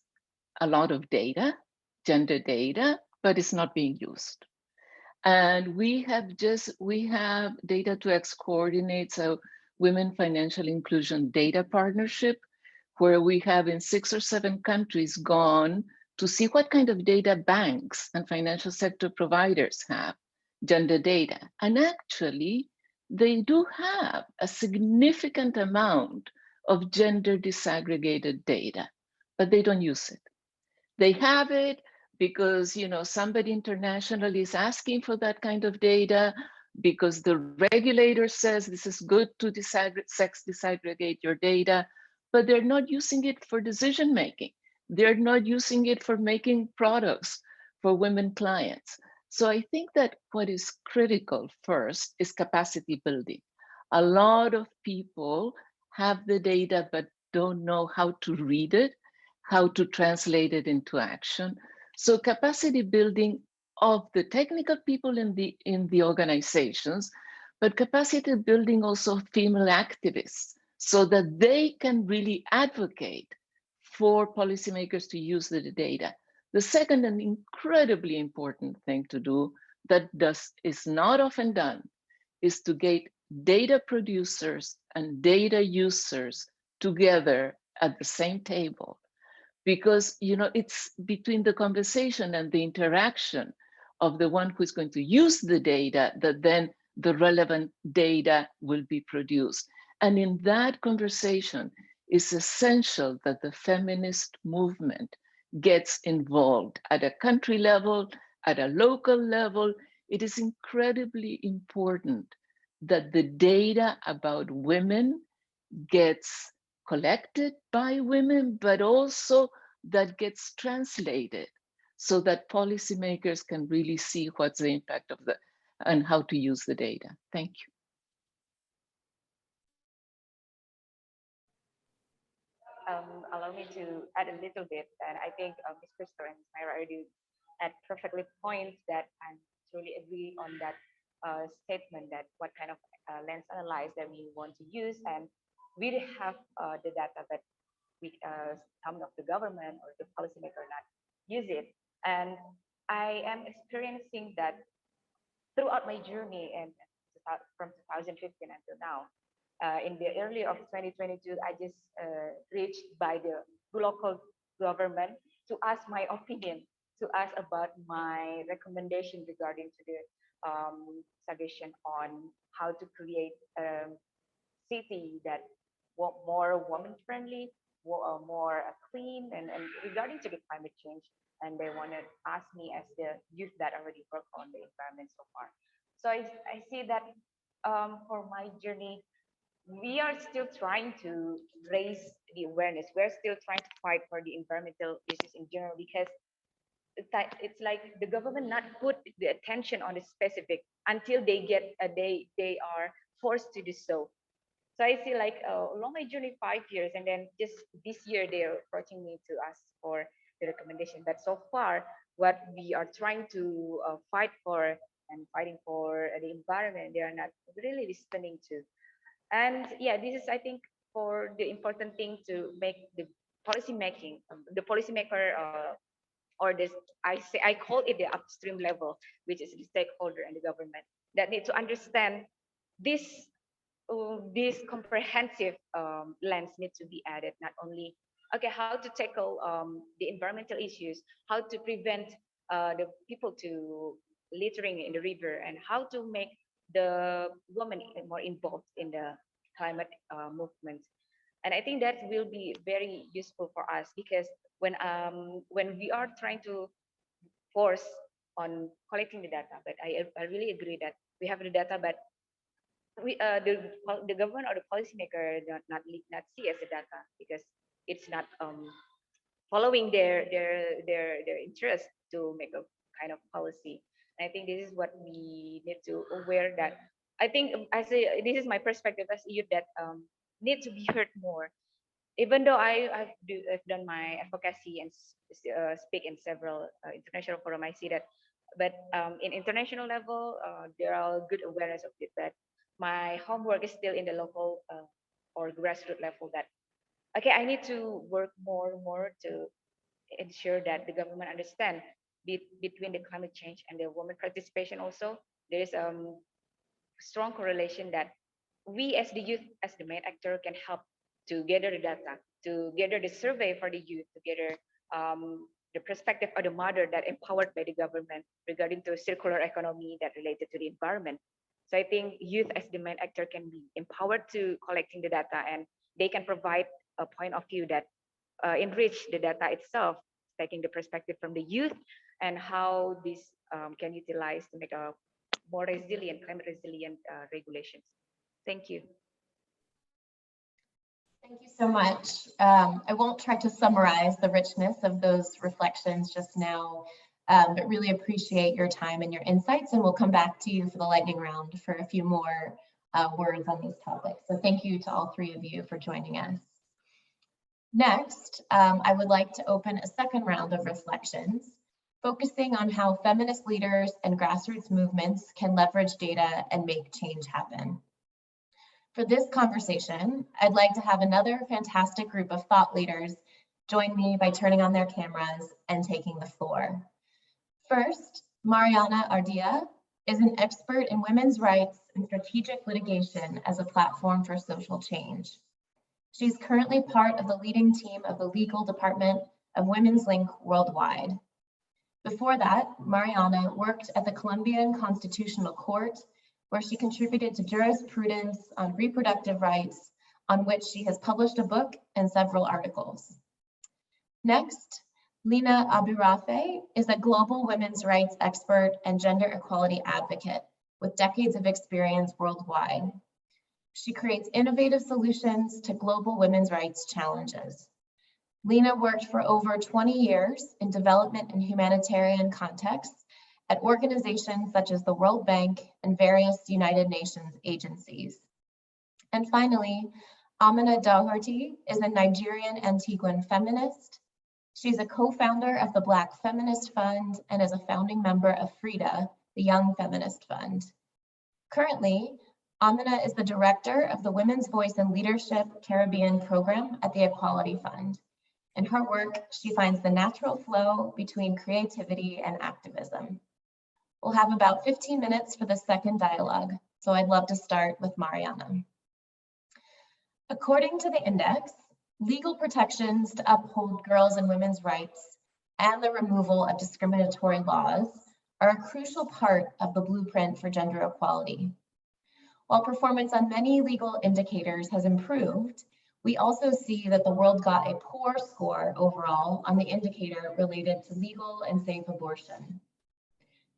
a lot of data, gender data, but it's not being used. And we have Data 2X coordinates a Women Financial Inclusion Data Partnership, where we have in 6 or 7 countries gone to see what kind of data banks and financial sector providers have gender data. And actually, they do have a significant amount of gender disaggregated data, but they don't use it. They have it because somebody internationally is asking for that kind of data, because the regulator says this is good to disaggregate your data, but they're not using it for decision making. They're not using it for making products for women clients. So I think that what is critical first is capacity building. A lot of people have the data but don't know how to read it, how to translate it into action. So capacity building of the technical people in the organizations, but capacity building also of female activists so that they can really advocate for policymakers to use the data. The second and incredibly important thing to do that is not often done is to get data producers and data users together at the same table. Because it's between the conversation and the interaction of the one who's going to use the data that then the relevant data will be produced. And in that conversation, it's essential that the feminist movement gets involved at a country level, at a local level. It is incredibly important that the data about women gets collected by women, but also that gets translated so that policymakers can really see what's the impact of and how to use the data. Thank you. allow me to add a little bit, and I think Ms. Crystal and Ms. Myra already at perfectly point that I truly agree on that statement, that what kind of lens analyze that we want to use, and we have the data, but we some of the government or the policymaker not use it. And I am experiencing that throughout my journey, and from 2015 until now. In the early of 2022, I just reached by the local government to ask my opinion, to ask about my recommendation regarding to the suggestion on how to create a city that more woman friendly, more clean, and regarding to the climate change. And they want to ask me as the youth that already work on the environment so far. So I see that for my journey, we are still trying to raise the awareness. We're still trying to fight for the environmental issues in general, because it's like the government not put the attention on the specific until they get they are forced to do so. So I see like along my journey 5 years, and then just this year they're approaching me to ask for the recommendation. But so far, what we are trying to fight for and fighting for the environment, they are not really listening to. And yeah, this is, I think, for the important thing to make the policy making, the policymaker, or this, I call it the upstream level, which is the stakeholder and the government, that need to understand this. This comprehensive lens needs to be added. Not only okay, how to tackle the environmental issues, how to prevent the people to littering in the river, and how to make the women more involved in the climate movement. And I think that will be very useful for us, because when we are trying to force on collecting the data, but I really agree that we have the data, but we the government or the policymaker not see as the data, because it's not following their interest to make a kind of policy. And I think this is what we need to aware that. I think as a, this is my perspective as a youth, that need to be heard more. Even though I've done my advocacy and speak in several international forum, I see that. But in international level, there are good awareness of it. But my homework is still in the local or grassroots level. That okay, I need to work more to ensure that the government understand between the climate change and the women participation. Also, there is strong correlation that we as the youth, as the main actor, can help to gather the data, to gather the survey for the youth, to gather the perspective of the mother that empowered by the government regarding to circular economy that related to the environment. So I think youth as the main actor can be empowered to collecting the data, and they can provide a point of view that enrich the data itself, taking the perspective from the youth and how this can utilize to make a more resilient, climate resilient regulations. Thank you. Thank you so much. I won't try to summarize the richness of those reflections just now, but really appreciate your time and your insights, and we'll come back to you for the lightning round for a few more words on these topics. So thank you to all three of you for joining us. Next, I would like to open a second round of reflections, focusing on how feminist leaders and grassroots movements can leverage data and make change happen. For this conversation, I'd like to have another fantastic group of thought leaders join me by turning on their cameras and taking the floor. First, Mariana Ardilla is an expert in women's rights and strategic litigation as a platform for social change. She's currently part of the leading team of the legal department of Women's Link Worldwide. Before that, Mariana worked at the Colombian Constitutional Court, where she contributed to jurisprudence on reproductive rights, on which she has published a book and several articles. Next, Lina Abirafe is a global women's rights expert and gender equality advocate with decades of experience worldwide. She creates innovative solutions to global women's rights challenges. Lina worked for over 20 years in development and humanitarian contexts at organizations such as the World Bank and various United Nations agencies. And finally, Amina Doherty is a Nigerian Antiguan feminist. She's a co-founder of the Black Feminist Fund and is a founding member of FREEDA, the Young Feminist Fund. Currently, Amina is the director of the Women's Voice and Leadership Caribbean program at the Equality Fund. In her work, she finds the natural flow between creativity and activism. We'll have about 15 minutes for the second dialogue, so I'd love to start with Mariana. According to the index, legal protections to uphold girls' and women's rights and the removal of discriminatory laws are a crucial part of the blueprint for gender equality. While performance on many legal indicators has improved, we also see that the world got a poor score overall on the indicator related to legal and safe abortion.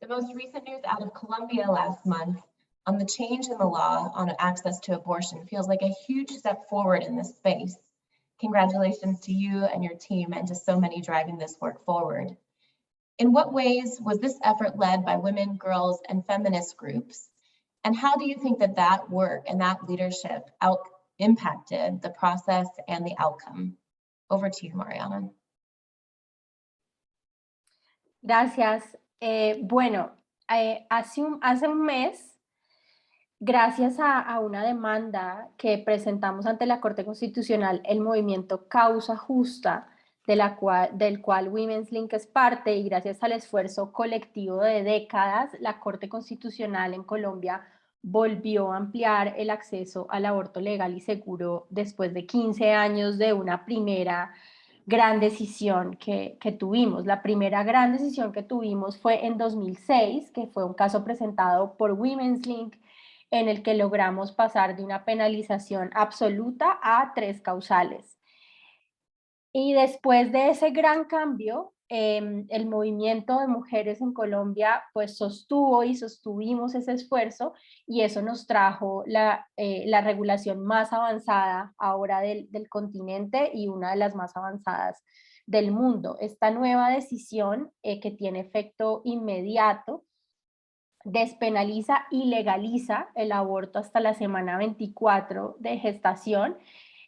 The most recent news out of Colombia last month on the change in the law on access to abortion feels like a huge step forward in this space. Congratulations to you and your team and to so many driving this work forward. In what ways was this effort led by women, girls, and feminist groups? And how do you think that that work and that leadership impacted the process and the outcome? Over to you, Mariana. Gracias. Bueno, hace un mes, gracias a una demanda que presentamos ante la Corte Constitucional, el movimiento Causa Justa, del cual Women's Link es parte, y gracias al esfuerzo colectivo de décadas, la Corte Constitucional en Colombia volvió a ampliar el acceso al aborto legal y seguro después de 15 años de una primera gran decisión que tuvimos. La primera gran decisión que tuvimos fue en 2006, que fue un caso presentado por Women's Link, en el que logramos pasar de una penalización absoluta a 3 causales. Y después de ese gran cambio, el movimiento de mujeres en Colombia pues sostuvimos ese esfuerzo, y eso nos trajo la regulación más avanzada ahora del continente y una de las más avanzadas del mundo. Esta nueva decisión que tiene efecto inmediato despenaliza y legaliza el aborto hasta la semana 24 de gestación.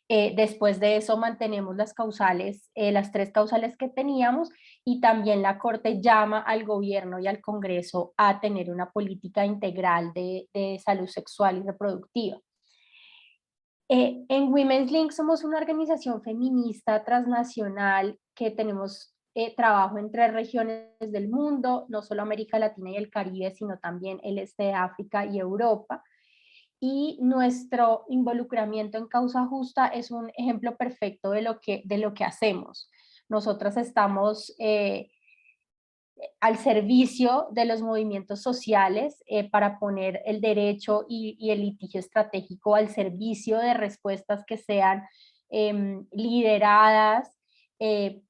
Después de eso mantenemos las causales, las 3 causales que teníamos, y también la Corte llama al gobierno y al Congreso a tener una política integral de salud sexual y reproductiva. En Women's Link somos una organización feminista transnacional que tenemos trabajo en 3 regiones del mundo, no solo América Latina y el Caribe, sino también el este de África y Europa. Y nuestro involucramiento en Causa Justa es un ejemplo perfecto de lo que hacemos. Nosotras estamos al servicio de los movimientos sociales para poner el derecho y el litigio estratégico al servicio de respuestas que sean lideradas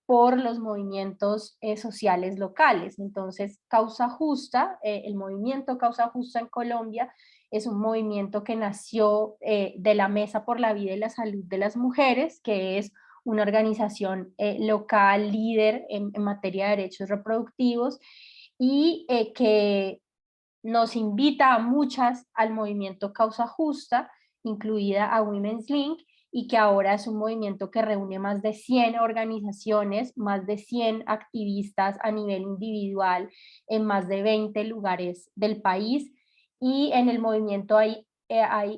por los movimientos sociales locales. Entonces, Causa Justa, el movimiento Causa Justa en Colombia, es un movimiento que nació de la Mesa por la Vida y la Salud de las Mujeres, que es una organización local líder en materia de derechos reproductivos, y que nos invita a muchas al movimiento Causa Justa, incluida a Women's Link, y que ahora es un movimiento que reúne más de 100 organizaciones, más de 100 activistas a nivel individual en más de 20 lugares del país. Y en el movimiento hay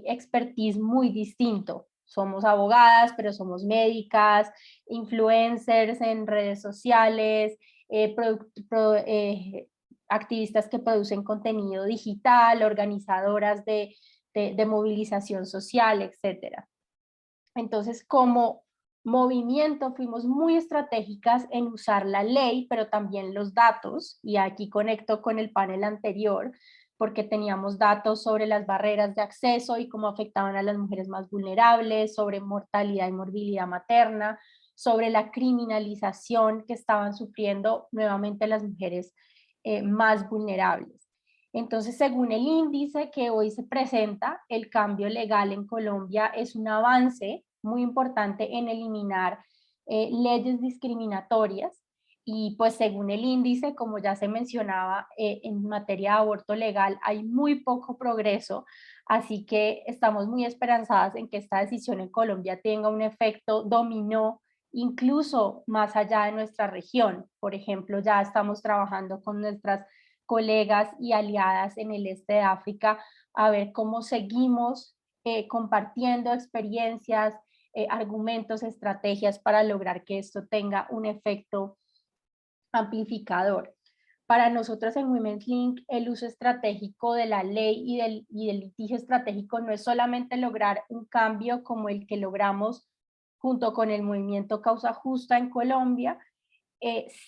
expertise muy distinto. Somos abogadas, pero somos médicas, influencers en redes sociales, activistas que producen contenido digital, organizadoras de movilización social, etc. Entonces, como movimiento fuimos muy estratégicas en usar la ley, pero también los datos, y aquí conecto con el panel anterior, porque teníamos datos sobre las barreras de acceso y cómo afectaban a las mujeres más vulnerables, sobre mortalidad y morbilidad materna, sobre la criminalización que estaban sufriendo nuevamente las mujeres más vulnerables. Entonces, según el índice que hoy se presenta, el cambio legal en Colombia es un avance muy importante en eliminar leyes discriminatorias. Y pues según el índice, como ya se mencionaba, en materia de aborto legal hay muy poco progreso, así que estamos muy esperanzadas en que esta decisión en Colombia tenga un efecto dominó incluso más allá de nuestra región. Por ejemplo, ya estamos trabajando con nuestras colegas y aliadas en el este de África a ver cómo seguimos compartiendo experiencias, argumentos, estrategias para lograr que esto tenga un efecto amplificador. Para nosotros en Women's Link, el uso estratégico de la ley y del litigio estratégico no es solamente lograr un cambio como el que logramos junto con el movimiento Causa Justa en Colombia,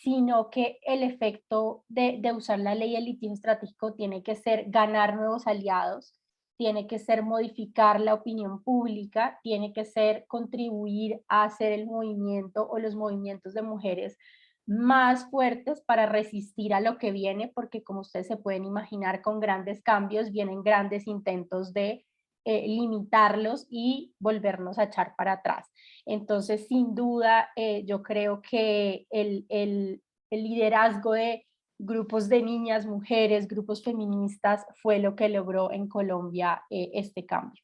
sino que el efecto de usar la ley y el litigio estratégico tiene que ser ganar nuevos aliados, tiene que ser modificar la opinión pública, tiene que ser contribuir a hacer el movimiento o los movimientos de mujeres más fuertes para resistir a lo que viene, porque como ustedes se pueden imaginar, con grandes cambios vienen grandes intentos de limitarlos y volvernos a echar para atrás. Entonces, sin duda, yo creo que el liderazgo de grupos de niñas, mujeres, grupos feministas fue lo que logró en Colombia este cambio.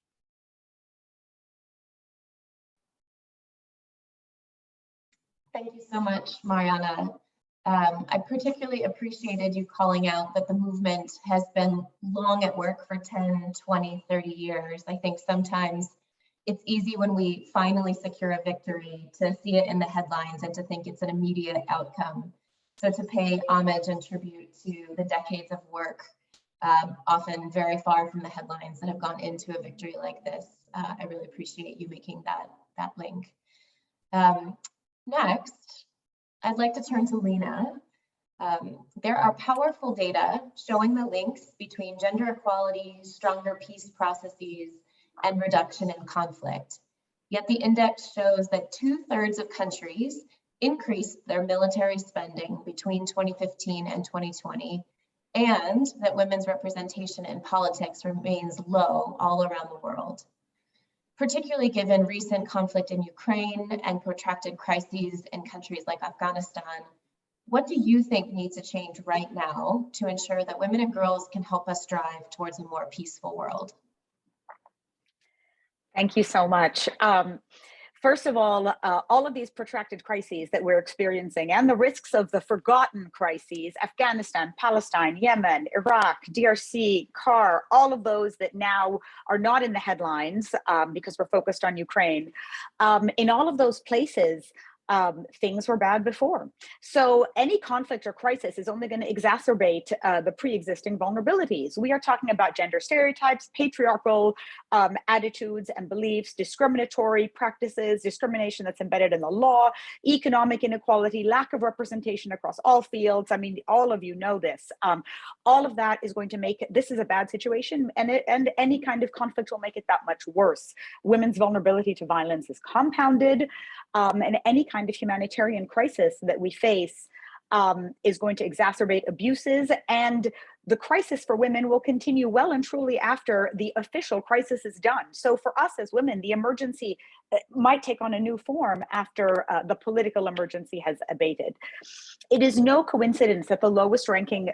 Thank you so much, Mariana. I particularly appreciated you calling out that the movement has been long at work for 10, 20, 30 years. I think sometimes it's easy when we finally secure a victory to see it in the headlines and to think it's an immediate outcome. So to pay homage and tribute to the decades of work, often very far from the headlines that have gone into a victory like this, I really appreciate you making that link. Next, I'd like to turn to Lena. There are powerful data showing the links between gender equality, stronger peace processes, and reduction in conflict. Yet the index shows that 2/3 of countries increased their military spending between 2015 and 2020, and that women's representation in politics remains low all around the world. Particularly given recent conflict in Ukraine and protracted crises in countries like Afghanistan, what do you think needs to change right now to ensure that women and girls can help us drive towards a more peaceful world? Thank you so much. First of all of these protracted crises that we're experiencing and the risks of the forgotten crises, Afghanistan, Palestine, Yemen, Iraq, DRC, CAR, all of those that now are not in the headlines because we're focused on Ukraine. In all of those places, things were bad before. So any conflict or crisis is only going to exacerbate the pre-existing vulnerabilities. We are talking about gender stereotypes, patriarchal attitudes and beliefs, discriminatory practices, discrimination that's embedded in the law, economic inequality, lack of representation across all fields. I mean, all of you know this. All of that is going to make this is a bad situation, and any kind of conflict will make it that much worse. Women's vulnerability to violence is compounded, and any kind of humanitarian crisis that we face is going to exacerbate abuses, and the crisis for women will continue well and truly after the official crisis is done. So for us as women, the emergency might take on a new form after the political emergency has abated. It is no coincidence that the lowest ranking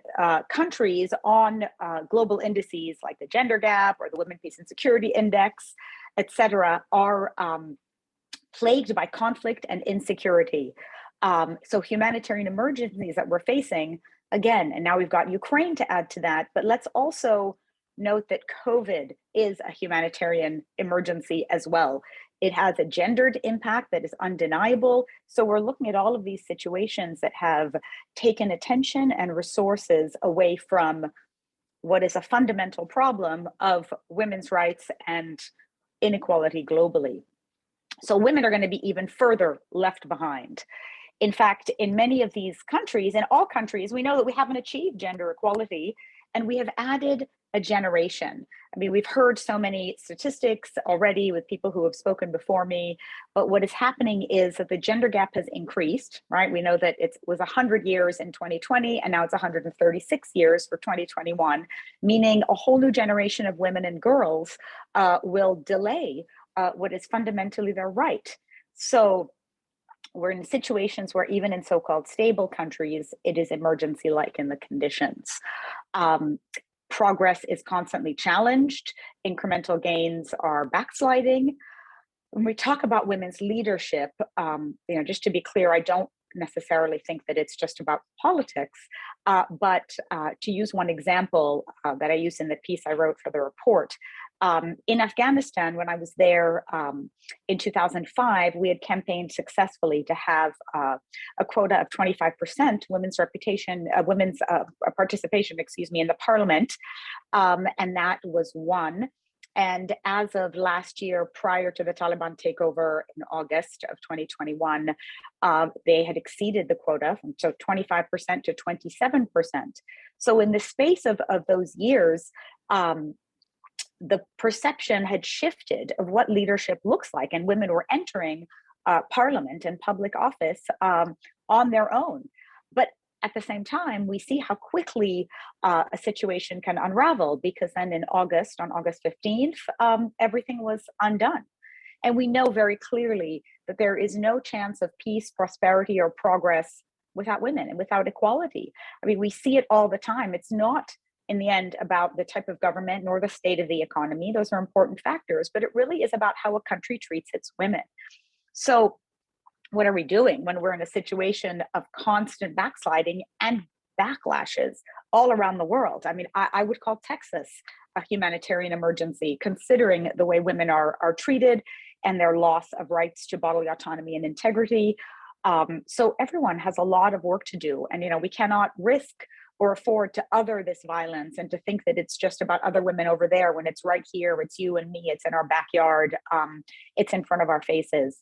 countries on global indices like the Gender Gap or the Women, Peace and Security Index, etc., are plagued by conflict and insecurity. So humanitarian emergencies that we're facing, again, and now we've got Ukraine to add to that, but let's also note that COVID is a humanitarian emergency as well. It has a gendered impact that is undeniable. So we're looking at all of these situations that have taken attention and resources away from what is a fundamental problem of women's rights and inequality globally. So women are going to be even further left behind. In fact, in many of these countries, in all countries, we know that we haven't achieved gender equality, and we have added a generation. I mean, we've heard so many statistics already with people who have spoken before me, but what is happening is that the gender gap has increased, right? We know that it was 100 years in 2020, and now it's 136 years for 2021, meaning a whole new generation of women and girls will delay what is fundamentally their right. So we're in situations where even in so-called stable countries, it is emergency-like in the conditions. Progress is constantly challenged. Incremental gains are backsliding. When we talk about women's leadership, just to be clear, I don't necessarily think that it's just about politics, but to use one example that I used in the piece I wrote for the report, in Afghanistan, when I was there in 2005, we had campaigned successfully to have a quota of 25% women's participation, in the parliament, and that was won. And as of last year, prior to the Taliban takeover in August of 2021, they had exceeded the quota from 25% to 27%. So in the space of those years, the perception had shifted of what leadership looks like, and women were entering parliament and public office on their own. But at the same time, we see how quickly a situation can unravel, because then on August 15th, everything was undone. And we know very clearly that there is no chance of peace, prosperity, or progress without women and without equality. I mean, we see it all the time. It's not in the end about the type of government nor the state of the economy. Those are important factors, but it really is about how a country treats its women. So what are we doing when we're in a situation of constant backsliding and backlashes all around the world? I mean, I would call Texas a humanitarian emergency, considering the way women are treated and their loss of rights to bodily autonomy and integrity. So everyone has a lot of work to do. And, we cannot risk or afford to other this violence and to think that it's just about other women over there when it's right here, it's you and me, it's in our backyard, it's in front of our faces,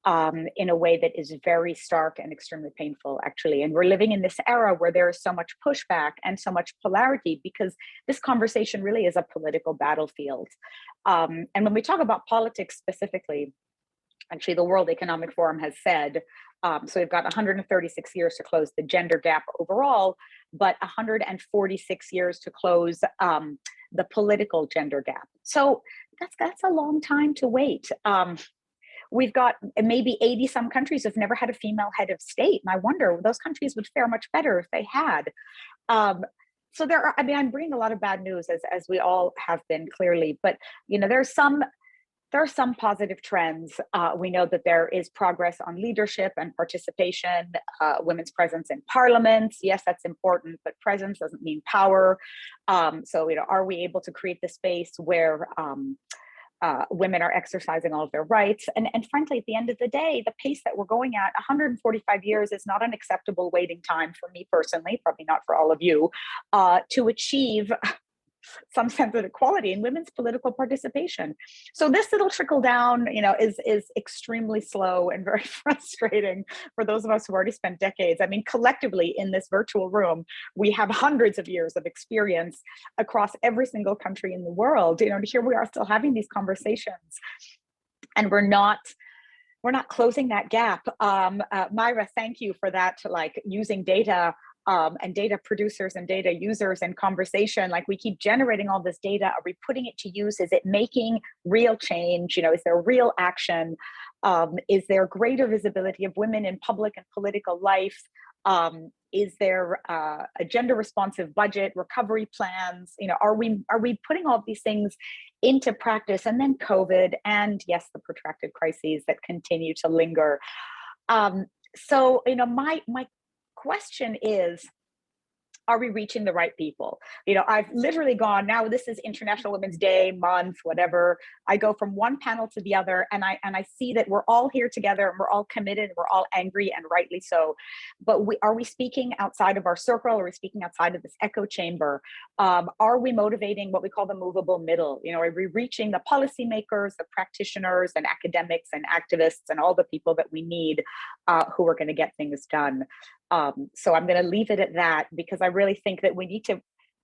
in a way that is very stark and extremely painful, actually. And we're living in this era where there is so much pushback and so much polarity, because this conversation really is a political battlefield. And when we talk about politics specifically, actually, the World Economic Forum has said, so we've got 136 years to close the gender gap overall, but 146 years to close the political gender gap. So that's a long time to wait. We've got maybe 80 some countries who've never had a female head of state. And I wonder, those countries would fare much better if they had. So I'm bringing a lot of bad news, as we all have been, clearly, but there are some positive trends. We know that there is progress on leadership and participation, women's presence in parliaments. Yes, that's important, but presence doesn't mean power. So, are we able to create the space where women are exercising all of their rights? And frankly, at the end of the day, the pace that we're going at, 145 years is not an acceptable waiting time for me personally, probably not for all of you, to achieve some sense of equality in women's political participation. So this little trickle down, is extremely slow and very frustrating for those of us who already spent decades. I mean, collectively in this virtual room, we have hundreds of years of experience across every single country in the world. Here we are still having these conversations, and we're not closing that gap. Myra, thank you for that, using data and data producers and data users and conversation. We keep generating all this data. Are we putting it to use? Is it making real change? Is there real action? Is there greater visibility of women in public and political life? Is there a gender responsive budget, recovery plans? Are we putting all of these things into practice? And then COVID, and yes, the protracted crises that continue to linger. So my question is, are we reaching the right people? I've literally gone, now this is International Women's Day, month, whatever. I go from one panel to the other, and I see that we're all here together, and we're all committed, and we're all angry, and rightly so. But are we speaking outside of our circle? Are we speaking outside of this echo chamber? Are we motivating what we call the movable middle? Are we reaching the policymakers, the practitioners, and academics, and activists, and all the people that we need who are going to get things done? So I'm going to leave it at that, because I really think that we need to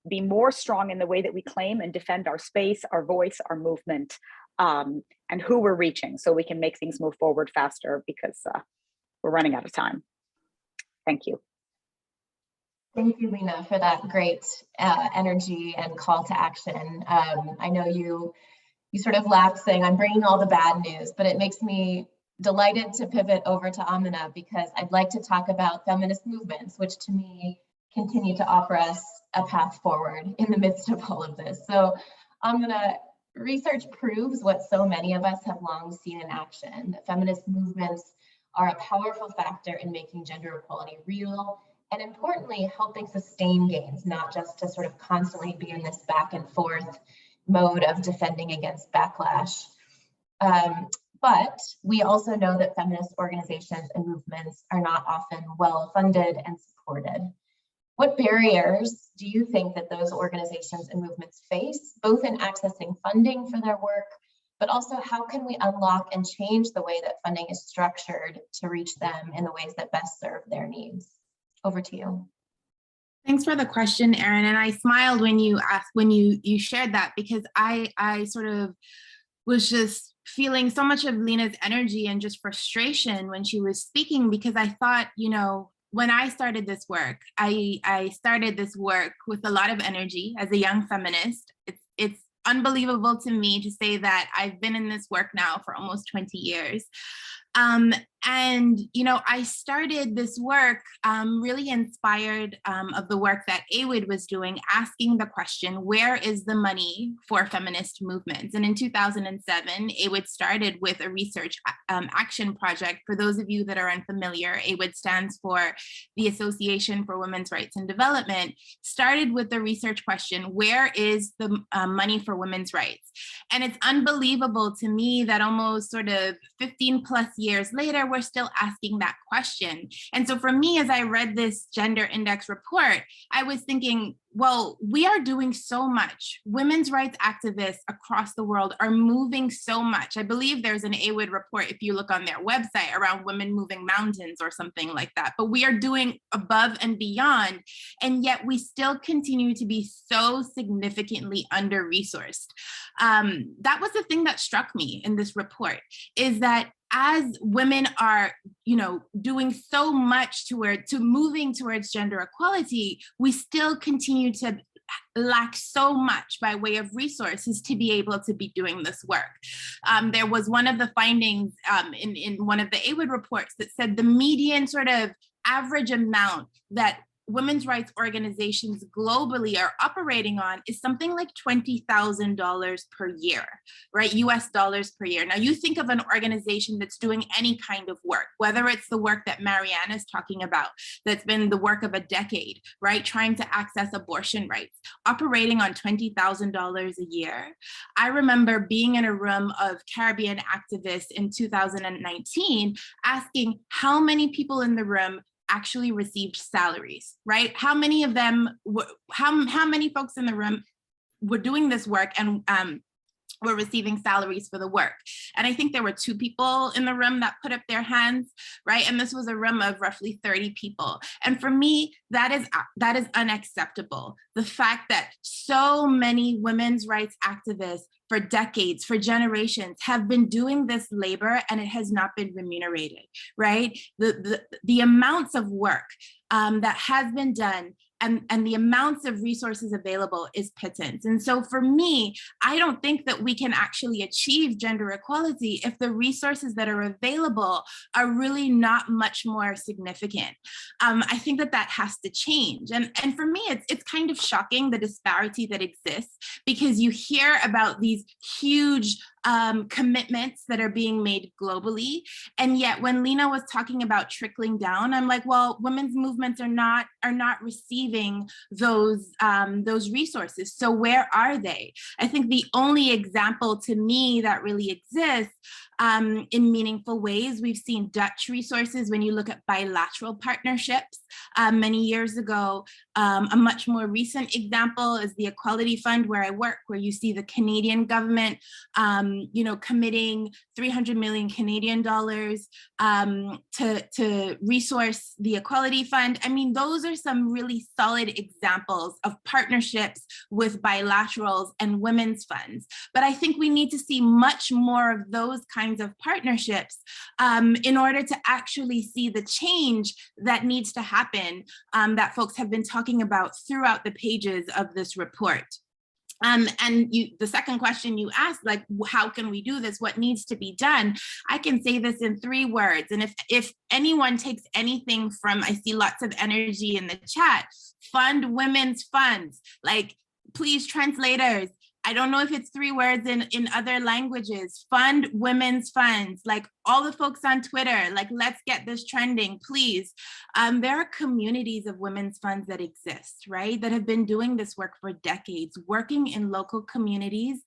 be more strong in the way that we claim and defend our space, our voice, our movement, and who we're reaching, so we can make things move forward faster, because we're running out of time. Thank you. Thank you, Lena, for that great energy and call to action. I know you sort of laughed saying, I'm bringing all the bad news, but it makes me delighted to pivot over to Amina because I'd like to talk about feminist movements, which to me continue to offer us a path forward in the midst of all of this. So Amina, research proves what so many of us have long seen in action, that feminist movements are a powerful factor in making gender equality real, and importantly, helping sustain gains, not just to sort of constantly be in this back and forth mode of defending against backlash. But we also know that feminist organizations and movements are not often well funded and supported. What barriers do you think that those organizations and movements face, both in accessing funding for their work, but also how can we unlock and change the way that funding is structured to reach them in the ways that best serve their needs? Over to you. Thanks for the question, Erin. And I smiled when you asked, when you shared that, because I sort of was just feeling so much of Lena's energy and just frustration when she was speaking, because I thought, you know, when I started this work, I started this work with a lot of energy as a young feminist. It's unbelievable to me to say that I've been in this work now for almost 20 years. And, you know, I started this work really inspired of the work that AWID was doing, asking the question, where is the money for feminist movements? And in 2007, AWID started with a research action project. For those of you that are unfamiliar, AWID stands for the Association for Women's Rights and Development, started with the research question, where is the money for women's rights? And it's unbelievable to me that almost sort of 15 plus years later, we're still asking that question. And so for me, as I read this gender index report, I was thinking, well, we are doing so much. Women's rights activists across the world are moving so much. I believe there's an AWID report, if you look on their website, around women moving mountains or something like that. But we are doing above and beyond. And yet we still continue to be so significantly under-resourced. That was the thing that struck me in this report, is that as women are, you know, doing so much to moving towards gender equality, we still continue to lack so much by way of resources to be able to be doing this work. There was one of the findings in one of the AWID reports that said the median sort of average amount that women's rights organizations globally are operating on is something like $20,000 per year, right? US dollars per year. Now you think of an organization that's doing any kind of work, whether it's the work that Marianne is talking about, that's been the work of a decade, right? Trying to access abortion rights, operating on $20,000 a year. I remember being in a room of Caribbean activists in 2019, asking how many people in the room actually received salaries, right? How many of them, how many folks in the room were doing this work and were receiving salaries for the work? And I think there were 2 people in the room that put up their hands, right? And this was a room of roughly 30 people. And for me, that is unacceptable. The fact that so many women's rights activists for decades, for generations, have been doing this labor and it has not been remunerated, right? The amounts of work that has been done and the amounts of resources available is pittance. And so for me, I don't think that we can actually achieve gender equality if the resources that are available are really not much more significant. I think that that has to change. And for me, it's kind of shocking, the disparity that exists, because you hear about these huge commitments that are being made globally. And yet when Lena was talking about trickling down, I'm like, well, women's movements are not receiving those resources. So where are they? I think the only example to me that really exists in meaningful ways, we've seen Dutch resources when you look at bilateral partnerships many years ago. A much more recent example is the Equality Fund where I work, where you see the Canadian government you know, committing 300 million Canadian dollars to resource the Equality Fund. I mean, those are some really solid examples of partnerships with bilaterals and women's funds. But I think we need to see much more of those kinds of partnerships in order to actually see the change that needs to happen that folks have been talking about throughout the pages of this report. The second question you asked, like, how can we do this? What needs to be done? I can say this in 3 words. And if anyone takes anything from, I see lots of energy in the chat, fund women's funds. Like, please, translators, I don't know if it's 3 words in other languages, fund women's funds, like all the folks on Twitter, like, let's get this trending, please. There are communities of women's funds that exist, right? That have been doing this work for decades, working in local communities,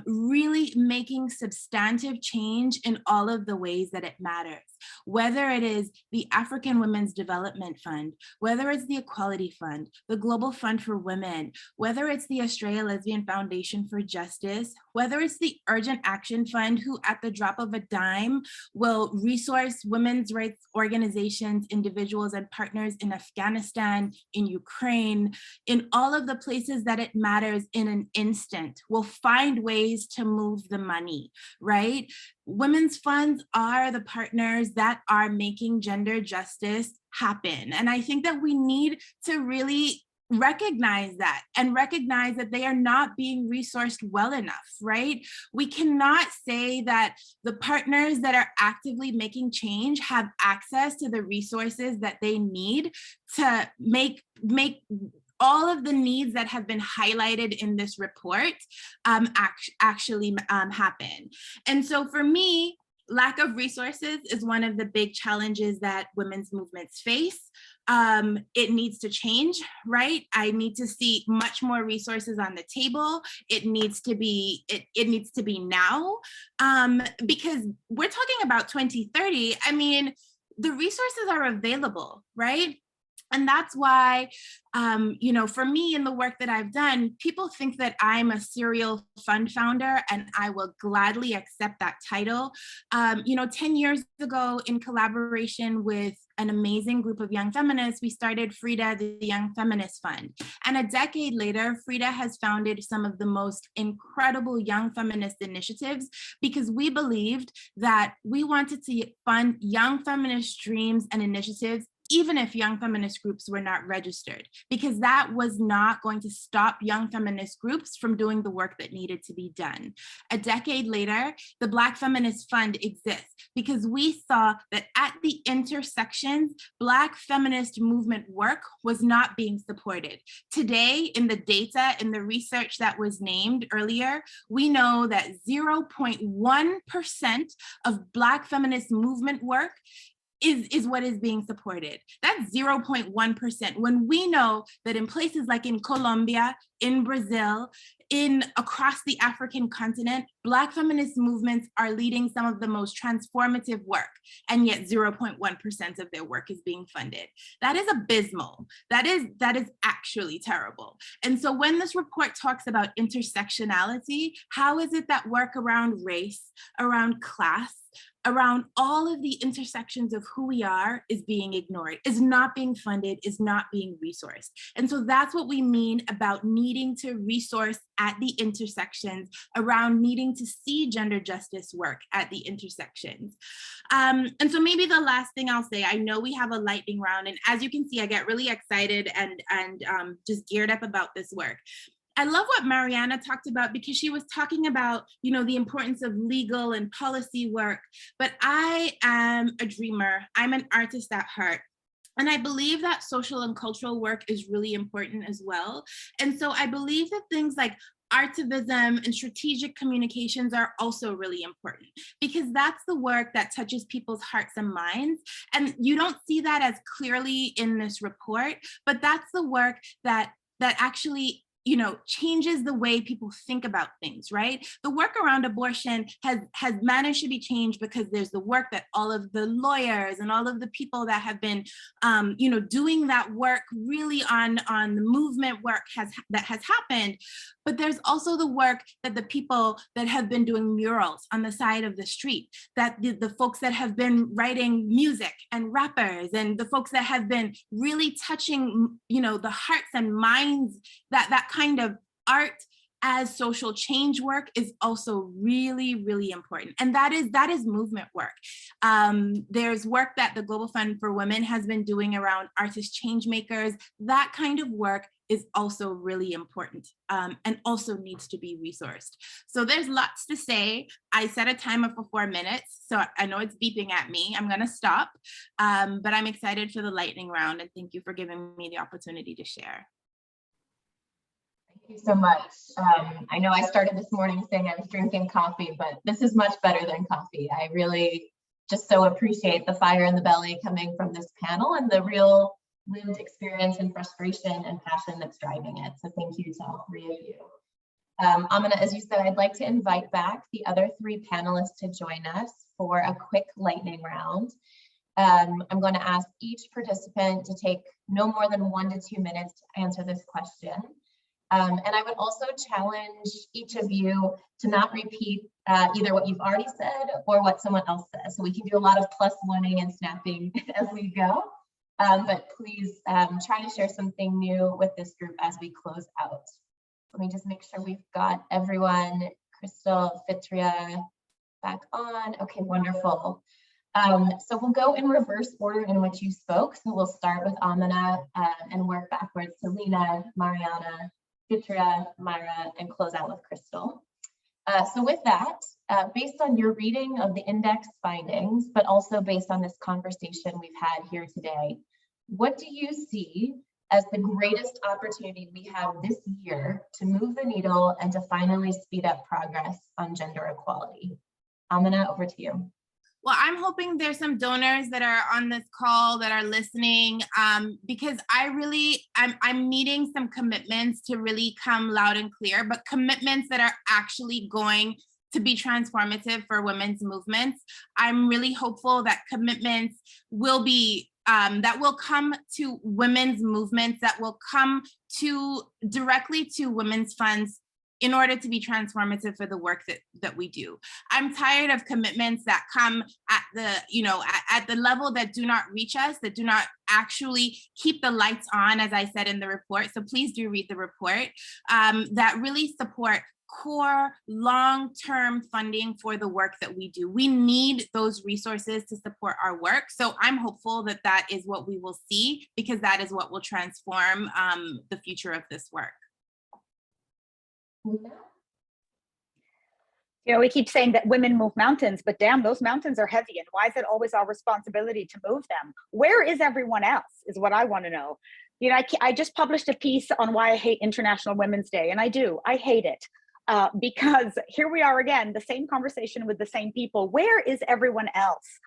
really making substantive change in all of the ways that it matters. Whether it is the African Women's Development Fund, whether it's the Equality Fund, the Global Fund for Women, whether it's the Australia Lesbian Foundation for Justice, whether it's the Urgent Action Fund, who at the drop of a dime will resource women's rights organizations, individuals and partners in Afghanistan, in Ukraine, in all of the places that it matters in an instant, will find ways to move the money, right? Women's funds are the partners that are making gender justice happen. And I think that we need to really recognize that and recognize that they are not being resourced well enough, right? We cannot say that the partners that are actively making change have access to the resources that they need to make all of the needs that have been highlighted in this report actually happen. And so for me, lack of resources is one of the big challenges that women's movements face. It needs to change, right? I need to see much more resources on the table. It needs to be now, because we're talking about 2030. I mean, the resources are available, right? And that's why, for me in the work that I've done, people think that I'm a serial fund founder, and I will gladly accept that title. 10 years ago, in collaboration with an amazing group of young feminists, we started Frida, the Young Feminist Fund. And a decade later, Frida has founded some of the most incredible young feminist initiatives, because we believed that we wanted to fund young feminist dreams and initiatives even if young feminist groups were not registered, because that was not going to stop young feminist groups from doing the work that needed to be done. A decade later, the Black Feminist Fund exists because we saw that at the intersections, Black feminist movement work was not being supported. Today, in the data, in the research that was named earlier, we know that 0.1% of Black feminist movement work is what is being supported. That's 0.1%. When we know that in places like in Colombia, in Brazil, across the African continent, Black feminist movements are leading some of the most transformative work, and yet 0.1% of their work is being funded. That is abysmal. That is actually terrible. And so when this report talks about intersectionality, how is it that work around race, around class, around all of the intersections of who we are is being ignored, is not being funded, is not being resourced? And so that's what we mean about needing to resource at the intersections, around needing to see gender justice work at the intersections. And so maybe the last thing I'll say, I know we have a lightning round, and as you can see, I get really excited and just geared up about this work. I love what Mariana talked about, because she was talking about, the importance of legal and policy work, but I am a dreamer. I'm an artist at heart. And I believe that social and cultural work is really important as well. And so I believe that things like artivism and strategic communications are also really important, because that's the work that touches people's hearts and minds. And you don't see that as clearly in this report, but that's the work that actually changes the way people think about things, right? The work around abortion has managed to be changed because there's the work that all of the lawyers and all of the people that have been, doing that work really on the movement work that has happened. But there's also the work that the people that have been doing murals on the side of the street, that the folks that have been writing music and rappers, and the folks that have been really touching, the hearts and minds, that kind of art as social change work is also really, really important. And that is movement work. There's work that the Global Fund for Women has been doing around artist change makers. That kind of work is also really important and also needs to be resourced. So there's lots to say. I set a timer for 4 minutes, so I know it's beeping at me. I'm gonna stop, but I'm excited for the lightning round, and thank you for giving me the opportunity to share. Thank you so much. I know I started this morning saying I was drinking coffee, but this is much better than coffee. I really just so appreciate the fire in the belly coming from this panel and the real lived experience and frustration and passion that's driving it. So thank you to all 3 of you. Amina, as you said, I'd like to invite back the other 3 panelists to join us for a quick lightning round. I'm going to ask each participant to take no more than 1 to 2 minutes to answer this question. And I would also challenge each of you to not repeat either what you've already said or what someone else says. So we can do a lot of +1ing and snapping as we go. But please try to share something new with this group as we close out. Let me just make sure we've got everyone, Crystal, Fitria back on. Okay, wonderful. So we'll go in reverse order in which you spoke. So we'll start with Amina and work backwards to Lena, Mariana, Fitria, Myra, and close out with Crystal. So with that, based on your reading of the index findings, but also based on this conversation we've had here today, what do you see as the greatest opportunity we have this year to move the needle and to finally speed up progress on gender equality? Amina, over to you. Well, I'm hoping there's some donors that are on this call that are listening, because I'm needing some commitments to really come loud and clear, but commitments that are actually going to be transformative for women's movements. I'm really hopeful that commitments will be that will come to women's movements, that will come directly to women's funds in order to be transformative for the work that we do. I'm tired of commitments that come at the level that do not reach us, that do not actually keep the lights on, as I said in the report. So please do read the report, that really support core long-term funding for the work that we do. We need those resources to support our work. So I'm hopeful that that is what we will see, because that is what will transform the future of this work. You know, we keep saying that women move mountains, but damn, those mountains are heavy. And why is it always our responsibility to move them? Where is everyone else is what I want to know. You know, I just published a piece on why I hate International Women's Day. And I hate it because here we are again, the same conversation with the same people. Where is everyone else?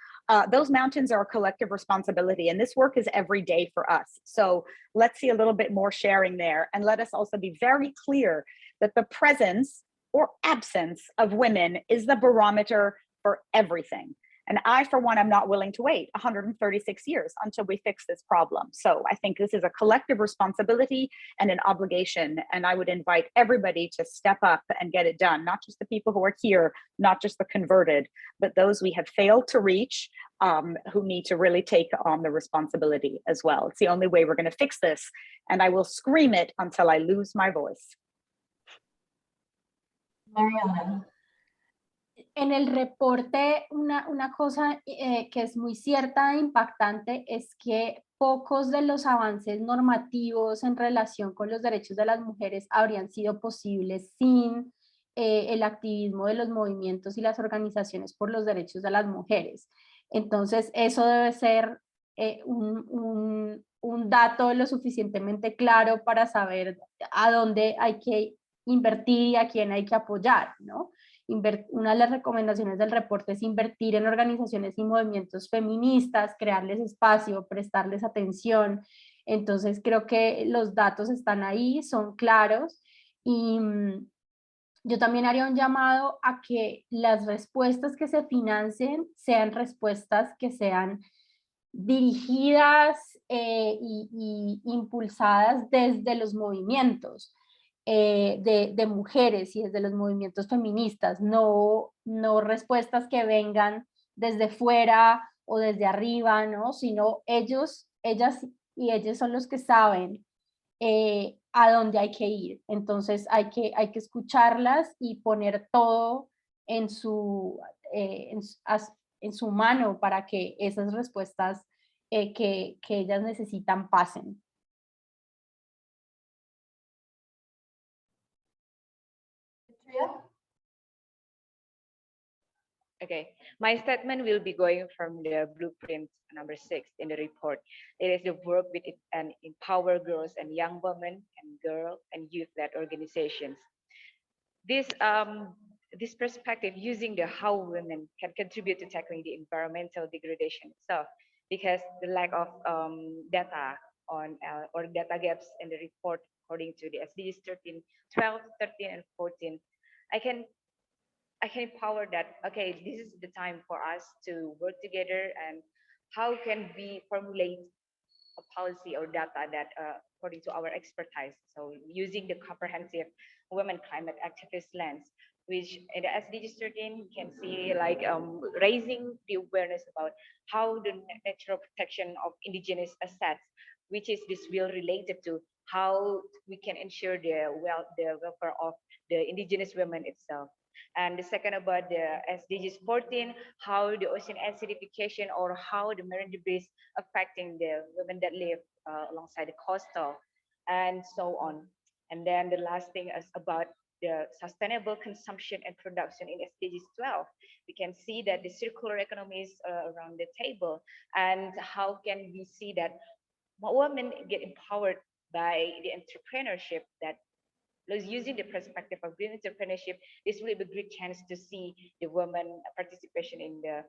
Those mountains are a collective responsibility, and this work is every day for us. So let's see a little bit more sharing there. And let us also be very clear that the presence or absence of women is the barometer for everything. And I, for one, am not willing to wait 136 years until we fix this problem. So I think this is a collective responsibility and an obligation. And I would invite everybody to step up and get it done, not just the people who are here, not just the converted, but those we have failed to reach, who need to really take on the responsibility as well. It's the only way we're going to fix this. And I will scream it until I lose my voice. Mariana. En el reporte, una cosa que es muy cierta e impactante es que pocos de los avances normativos en relación con los derechos de las mujeres habrían sido posibles sin el activismo de los movimientos y las organizaciones por los derechos de las mujeres. Entonces, eso debe ser un dato lo suficientemente claro para saber a dónde hay que invertir y a quién hay que apoyar, ¿no? Una de las recomendaciones del reporte es invertir en organizaciones y movimientos feministas, crearles espacio, prestarles atención. Entonces creo que los datos están ahí, son claros, y yo también haría un llamado a que las respuestas que se financien sean respuestas que sean dirigidas y impulsadas desde los movimientos. De mujeres y desde los movimientos feministas, no respuestas que vengan desde fuera o desde arriba, ¿no? Sino ellas y ellos son los que saben a dónde hay que ir. Entonces hay que escucharlas y poner todo en su mano para que esas respuestas que ellas necesitan pasen. Okay, my statement will be going from the blueprint number 6 in the report. It is the work with it and empower girls and young women and girl and youth-led organizations. This perspective using the how women can contribute to tackling the environmental degradation itself, because the lack of data on or data gaps in the report according to the SDGs 13, 12, 13, and 14, I can empower that, okay, this is the time for us to work together, and how can we formulate a policy or data that according to our expertise. So using the comprehensive women climate activist lens, which in the SDGs 13 you can see like raising the awareness about how the natural protection of indigenous assets, which is this will related to how we can ensure the welfare of the indigenous women itself. And the second about the SDGs 14, how the ocean acidification or how the marine debris affecting the women that live alongside the coastal, and so on. And then the last thing is about the sustainable consumption and production in SDGs 12. We can see that the circular economy is around the table, and how can we see that women get empowered by the entrepreneurship that using the perspective of green entrepreneurship, this will be a great chance to see the women participation in the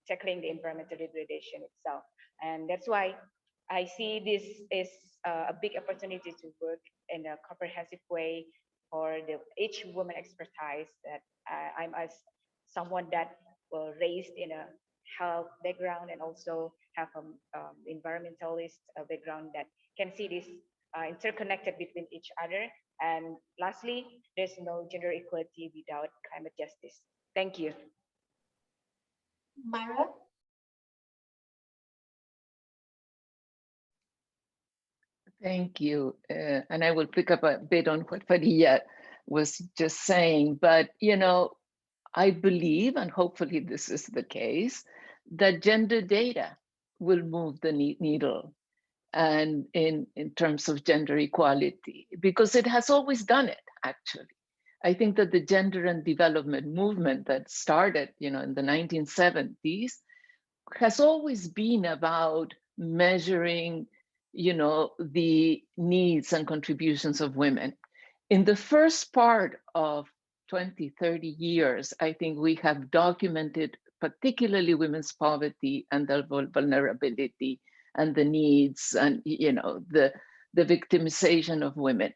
tackling the environmental degradation itself. And that's why I see this is a big opportunity to work in a comprehensive way for each woman expertise that I'm as someone that was raised in a health background and also have an environmentalist background that can see this interconnected between each other. And lastly, there's no gender equality without climate justice. Thank you. Myra? Thank you. And I will pick up a bit on what Fadia was just saying, but I believe, and hopefully this is the case, that gender data will move the needle and in terms of gender equality, because it has always done it, actually. I think that the gender and development movement that started in the 1970s has always been about measuring the needs and contributions of women. In the first part of 20, 30 years, I think we have documented particularly women's poverty and their vulnerability and the needs and the victimization of women.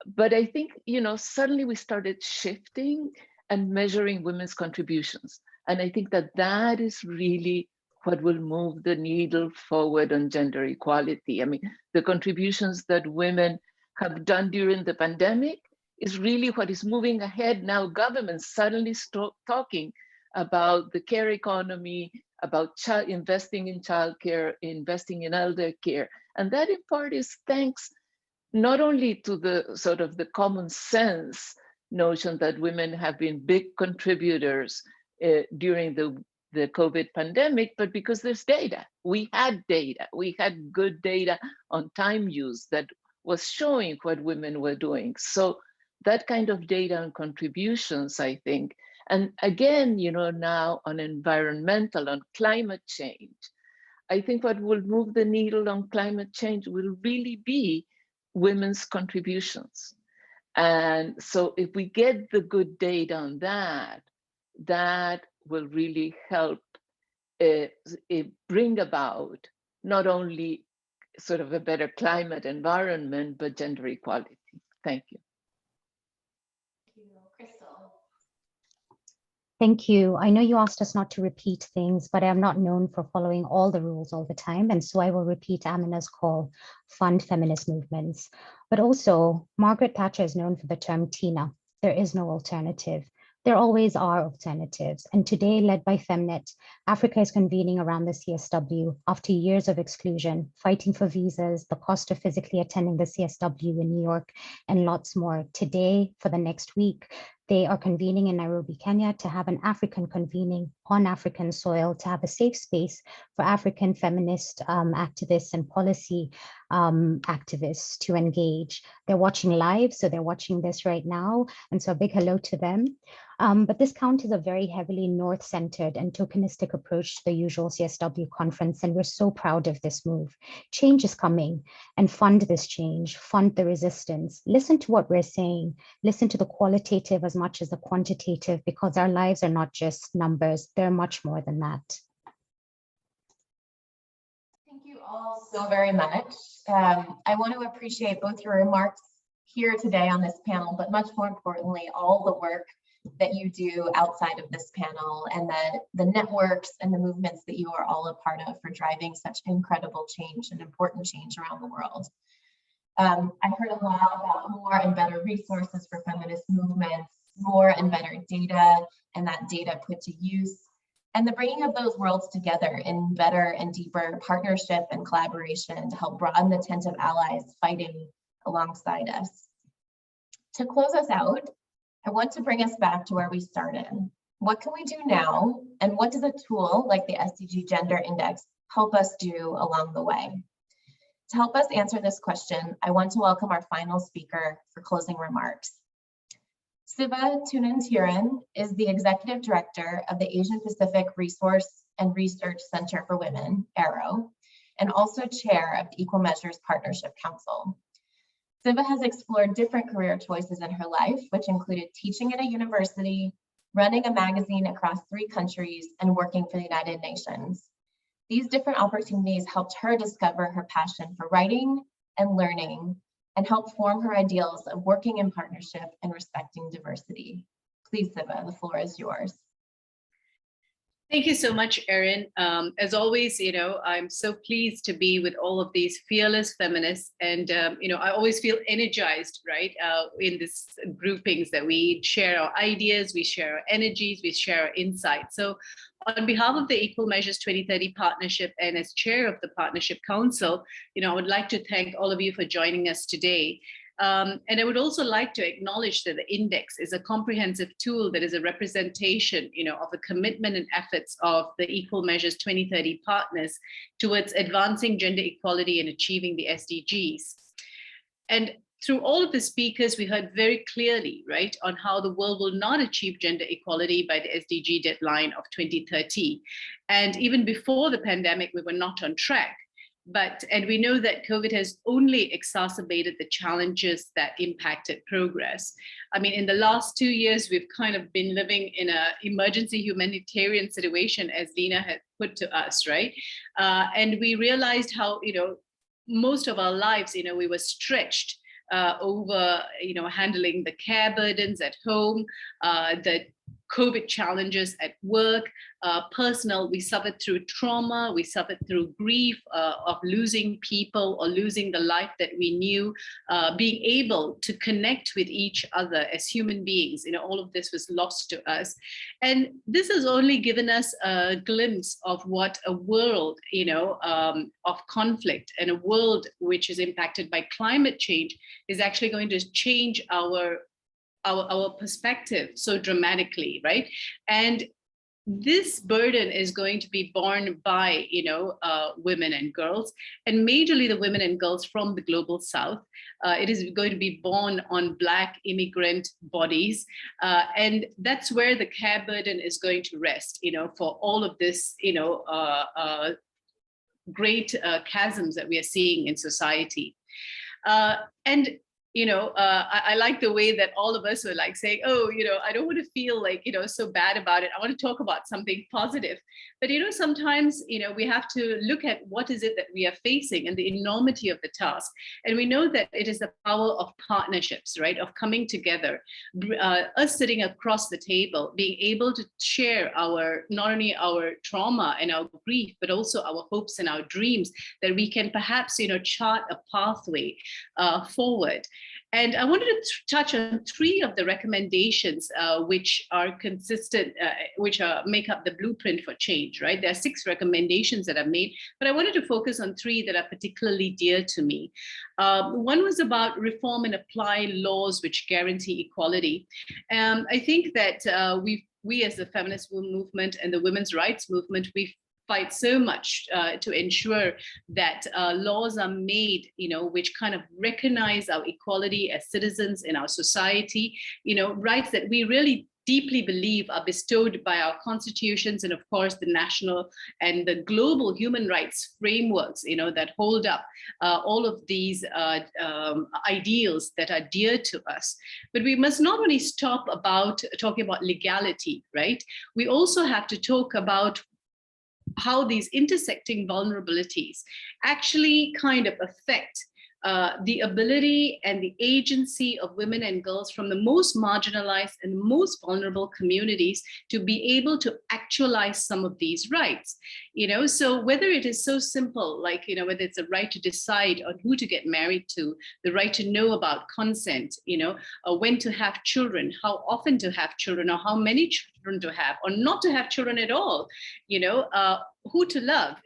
But I think suddenly we started shifting and measuring women's contributions. And I think that is really what will move the needle forward on gender equality. I mean, the contributions that women have done during the pandemic is really what is moving ahead now. Governments suddenly start talking about the care economy, about investing in childcare, investing in elder care. And that in part is thanks not only to the sort of the common sense notion that women have been big contributors during the COVID pandemic, but because there's data. We had data. We had good data on time use that was showing what women were doing. So that kind of data and contributions, I think, and again, now on environmental, on climate change, I think what will move the needle on climate change will really be women's contributions. And so if we get the good data on that, that will really help bring about not only sort of a better climate environment, but gender equality. Thank you. Thank you. I know you asked us not to repeat things, but I'm not known for following all the rules all the time. And so I will repeat Amina's call, fund feminist movements. But also, Margaret Thatcher is known for the term TINA. There is no alternative. There always are alternatives. And today, led by Femnet, Africa is convening around the CSW after years of exclusion, fighting for visas, the cost of physically attending the CSW in New York, and lots more. Today, for the next week, They are convening in Nairobi, Kenya, to have an African convening on African soil, to have a safe space for African feminist activists and policy activists to engage. They're watching live, so they're watching this right now. And so a big hello to them. But this count is a very heavily North-centered and tokenistic approach to the usual CSW conference, and we're so proud of this move. Change is coming, and fund this change, fund the resistance. Listen to what we're saying. Listen to the qualitative as much as the quantitative, because our lives are not just numbers, they're much more than that. Thank you all so very much. I want to appreciate both your remarks here today on this panel, but much more importantly, all the work that you do outside of this panel, and the networks and the movements that you are all a part of for driving such incredible change and important change around the world. I heard a lot about more and better resources for feminist movements, more and better data, and that data put to use, and the bringing of those worlds together in better and deeper partnership and collaboration to help broaden the tent of allies fighting alongside us. To close us out, I want to bring us back to where we started. What can we do now? And what does a tool like the SDG Gender Index help us do along the way? To help us answer this question, I want to welcome our final speaker for closing remarks. Siva Tunantiran is the Executive Director of the Asian Pacific Resource and Research Center for Women, ARROW, and also Chair of the Equal Measures Partnership Council. Siva has explored different career choices in her life, which included teaching at a university, running a magazine across 3 countries, and working for the United Nations. These different opportunities helped her discover her passion for writing and learning, and helped form her ideals of working in partnership and respecting diversity. Please, Siva, the floor is yours. Thank you so much, Erin. As always, I'm so pleased to be with all of these fearless feminists, and I always feel energized, right, in this groupings that we share our ideas, we share our energies, we share our insights. So, on behalf of the Equal Measures 2030 Partnership and as chair of the Partnership Council, I would like to thank all of you for joining us today. And I would also like to acknowledge that the index is a comprehensive tool that is a representation, of the commitment and efforts of the Equal Measures 2030 partners towards advancing gender equality and achieving the SDGs. And through all of the speakers, we heard very clearly, right, on how the world will not achieve gender equality by the SDG deadline of 2030. And even before the pandemic, we were not on track. And we know that COVID has only exacerbated the challenges that impacted progress. I mean, in the last 2 years, we've kind of been living in an emergency humanitarian situation, as Lena had put to us, right? And we realized how, most of our lives, we were stretched over, handling the care burdens at home, the COVID challenges at work, personal, we suffered through trauma, we suffered through grief of losing people or losing the life that we knew, being able to connect with each other as human beings, all of this was lost to us. And this has only given us a glimpse of what a world, of conflict and a world which is impacted by climate change is actually going to change our perspective so dramatically, right? And this burden is going to be borne by, women and girls, and majorly the women and girls from the global South. It is going to be borne on Black immigrant bodies, and that's where the care burden is going to rest, for all of this, great chasms that we are seeing in society. I like the way that all of us were like saying, oh, I don't want to feel like, so bad about it. I want to talk about something positive. But, sometimes, we have to look at what is it that we are facing and the enormity of the task. And we know that it is the power of partnerships, right, of coming together, us sitting across the table, being able to share not only our trauma and our grief, but also our hopes and our dreams, that we can perhaps, chart a pathway forward. And I wanted to touch on 3 of the recommendations which are consistent, which make up the blueprint for change, right? There are 6 recommendations that I've made, but I wanted to focus on 3 that are particularly dear to me. One was about reform and apply laws which guarantee equality. I think that we as the feminist movement and the women's rights movement, we fight so much to ensure that laws are made, which kind of recognize our equality as citizens in our society, rights that we really deeply believe are bestowed by our constitutions and of course the national and the global human rights frameworks, that hold up all of these ideals that are dear to us. But we must not only stop about talking about legality, right? We also have to talk about how these intersecting vulnerabilities actually kind of affect the ability and the agency of women and girls from the most marginalized and most vulnerable communities to be able to actualize some of these rights. So whether it is so simple, like, whether it's a right to decide on who to get married to, the right to know about consent, when to have children, how often to have children, or how many children to have, or not to have children at all, who to love,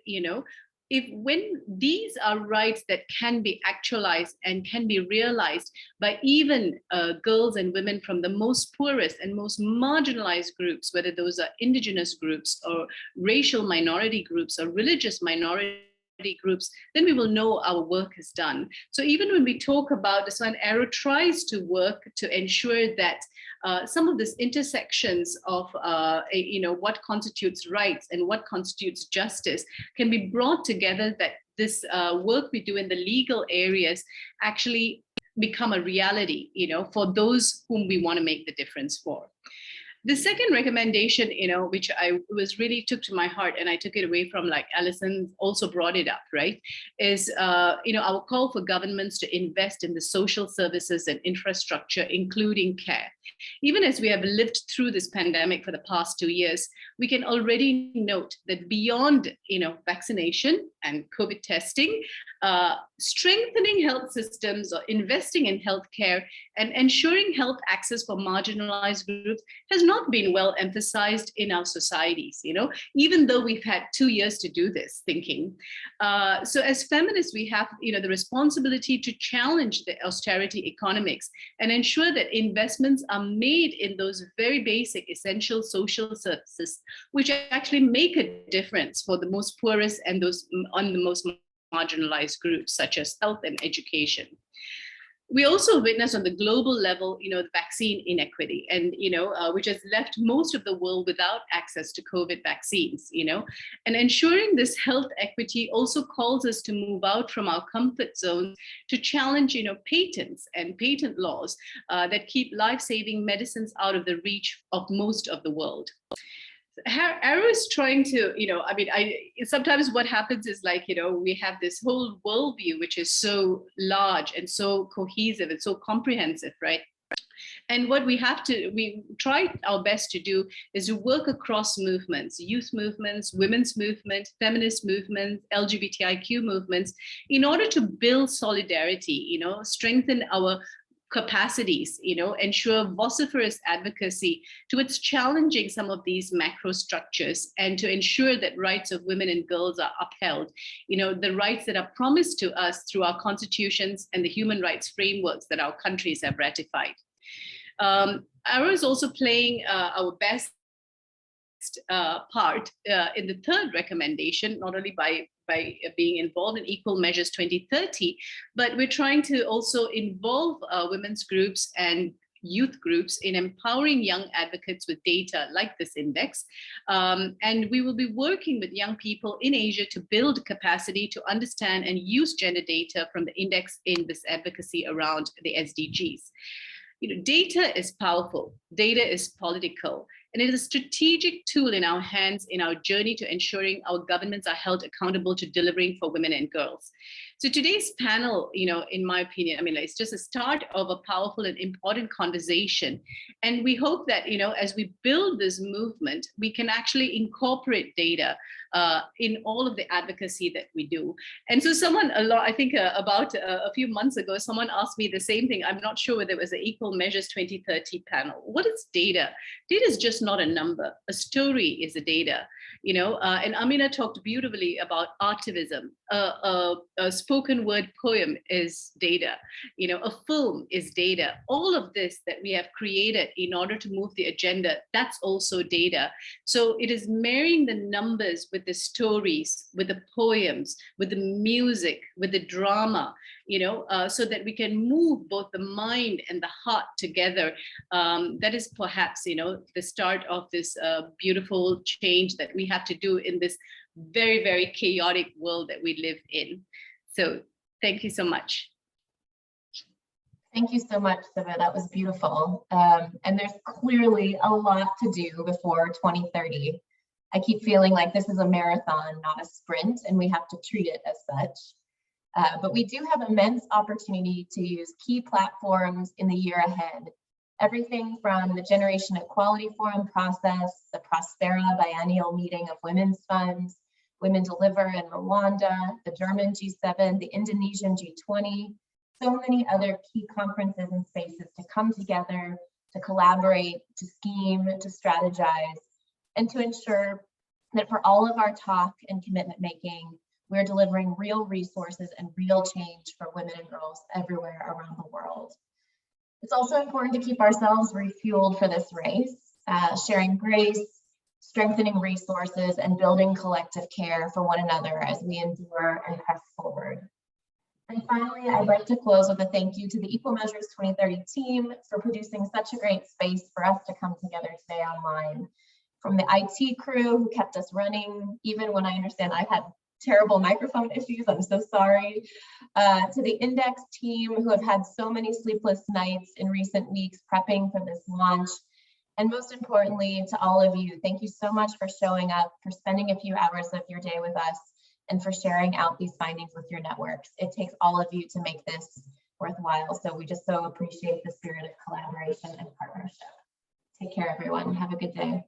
when these are rights that can be actualized and can be realized by even girls and women from the most poorest and most marginalized groups, whether those are indigenous groups or racial minority groups or religious minority groups, then we will know our work is done. So even when we talk about this one, Arrow tries to work to ensure that some of these intersections of what constitutes rights and what constitutes justice can be brought together, that this work we do in the legal areas actually become a reality, for those whom we want to make the difference for. The second recommendation, which I was really took to my heart, and I took it away from, like Allison also brought it up, right, is, our call for governments to invest in the social services and infrastructure, including care. Even as we have lived through this pandemic for the past 2 years, we can already note that beyond, vaccination and COVID testing, strengthening health systems or investing in healthcare and ensuring health access for marginalized groups has not been well emphasized in our societies, even though we've had 2 years to do this thinking. So as feminists, we have, the responsibility to challenge the austerity economics and ensure that investments are made in those very basic, essential social services, which actually make a difference for the most poorest and those on the most marginalized groups, such as health and education. We also witness on the global level, the vaccine inequity, and which has left most of the world without access to COVID vaccines. And ensuring this health equity also calls us to move out from our comfort zones to challenge, patents and patent laws that keep life-saving medicines out of the reach of most of the world. Arrow is trying to, sometimes what happens is, like, we have this whole worldview, which is so large and so cohesive and so comprehensive, right? And what we try our best to do is to work across movements, youth movements, women's movements, feminist movements, LGBTIQ movements, in order to build solidarity, strengthen our capacities, ensure vociferous advocacy towards challenging some of these macro structures, and to ensure that rights of women and girls are upheld, the rights that are promised to us through our constitutions and the human rights frameworks that our countries have ratified. Arrow is also playing our best part in the third recommendation, not only by being involved in Equal Measures 2030, but we're trying to also involve women's groups and youth groups in empowering young advocates with data like this index. And we will be working with young people in Asia to build capacity to understand and use gender data from the index in this advocacy around the SDGs. Data is powerful, data is political, and it is a strategic tool in our hands in our journey to ensuring our governments are held accountable to delivering for women and girls. So today's panel, in my opinion, it's just a start of a powerful and important conversation. And we hope that, as we build this movement, we can actually incorporate data in all of the advocacy that we do. And so I think about a few months ago, someone asked me the same thing. I'm not sure whether it was the Equal Measures 2030 panel. What is data? Data is just not a number. A story is a data, and Amina talked beautifully about artivism. A spoken word poem is data. A film is data. All of this that we have created in order to move the agenda, that's also data. So it is marrying the numbers with the stories, with the poems, with the music, with the drama, so that we can move both the mind and the heart together. That is perhaps, the start of this beautiful change that we have to do in this very, very chaotic world that we live in. So thank you so much. Thank you so much, Siva. That was beautiful. And there's clearly a lot to do before 2030. I keep feeling like this is a marathon, not a sprint, and we have to treat it as such. But we do have immense opportunity to use key platforms in the year ahead. Everything from the Generation Equality Forum process, the Prospera biennial meeting of women's funds, Women Deliver in Rwanda, the German G7, the Indonesian G20, so many other key conferences and spaces to come together, to collaborate, to scheme, to strategize, and to ensure that for all of our talk and commitment making, we're delivering real resources and real change for women and girls everywhere around the world. It's also important to keep ourselves refueled for this race, sharing grace, strengthening resources, and building collective care for one another as we endure and press forward. And finally, I'd like to close with a thank you to the Equal Measures 2030 team for producing such a great space for us to come together today online. From the IT crew who kept us running, even when I understand I had terrible microphone issues, I'm so sorry, to the Index team who have had so many sleepless nights in recent weeks prepping for this launch. And most importantly, to all of you, thank you so much for showing up, for spending a few hours of your day with us, and for sharing out these findings with your networks. It takes all of you to make this worthwhile. So we just so appreciate the spirit of collaboration and partnership. Take care, everyone. Have a good day.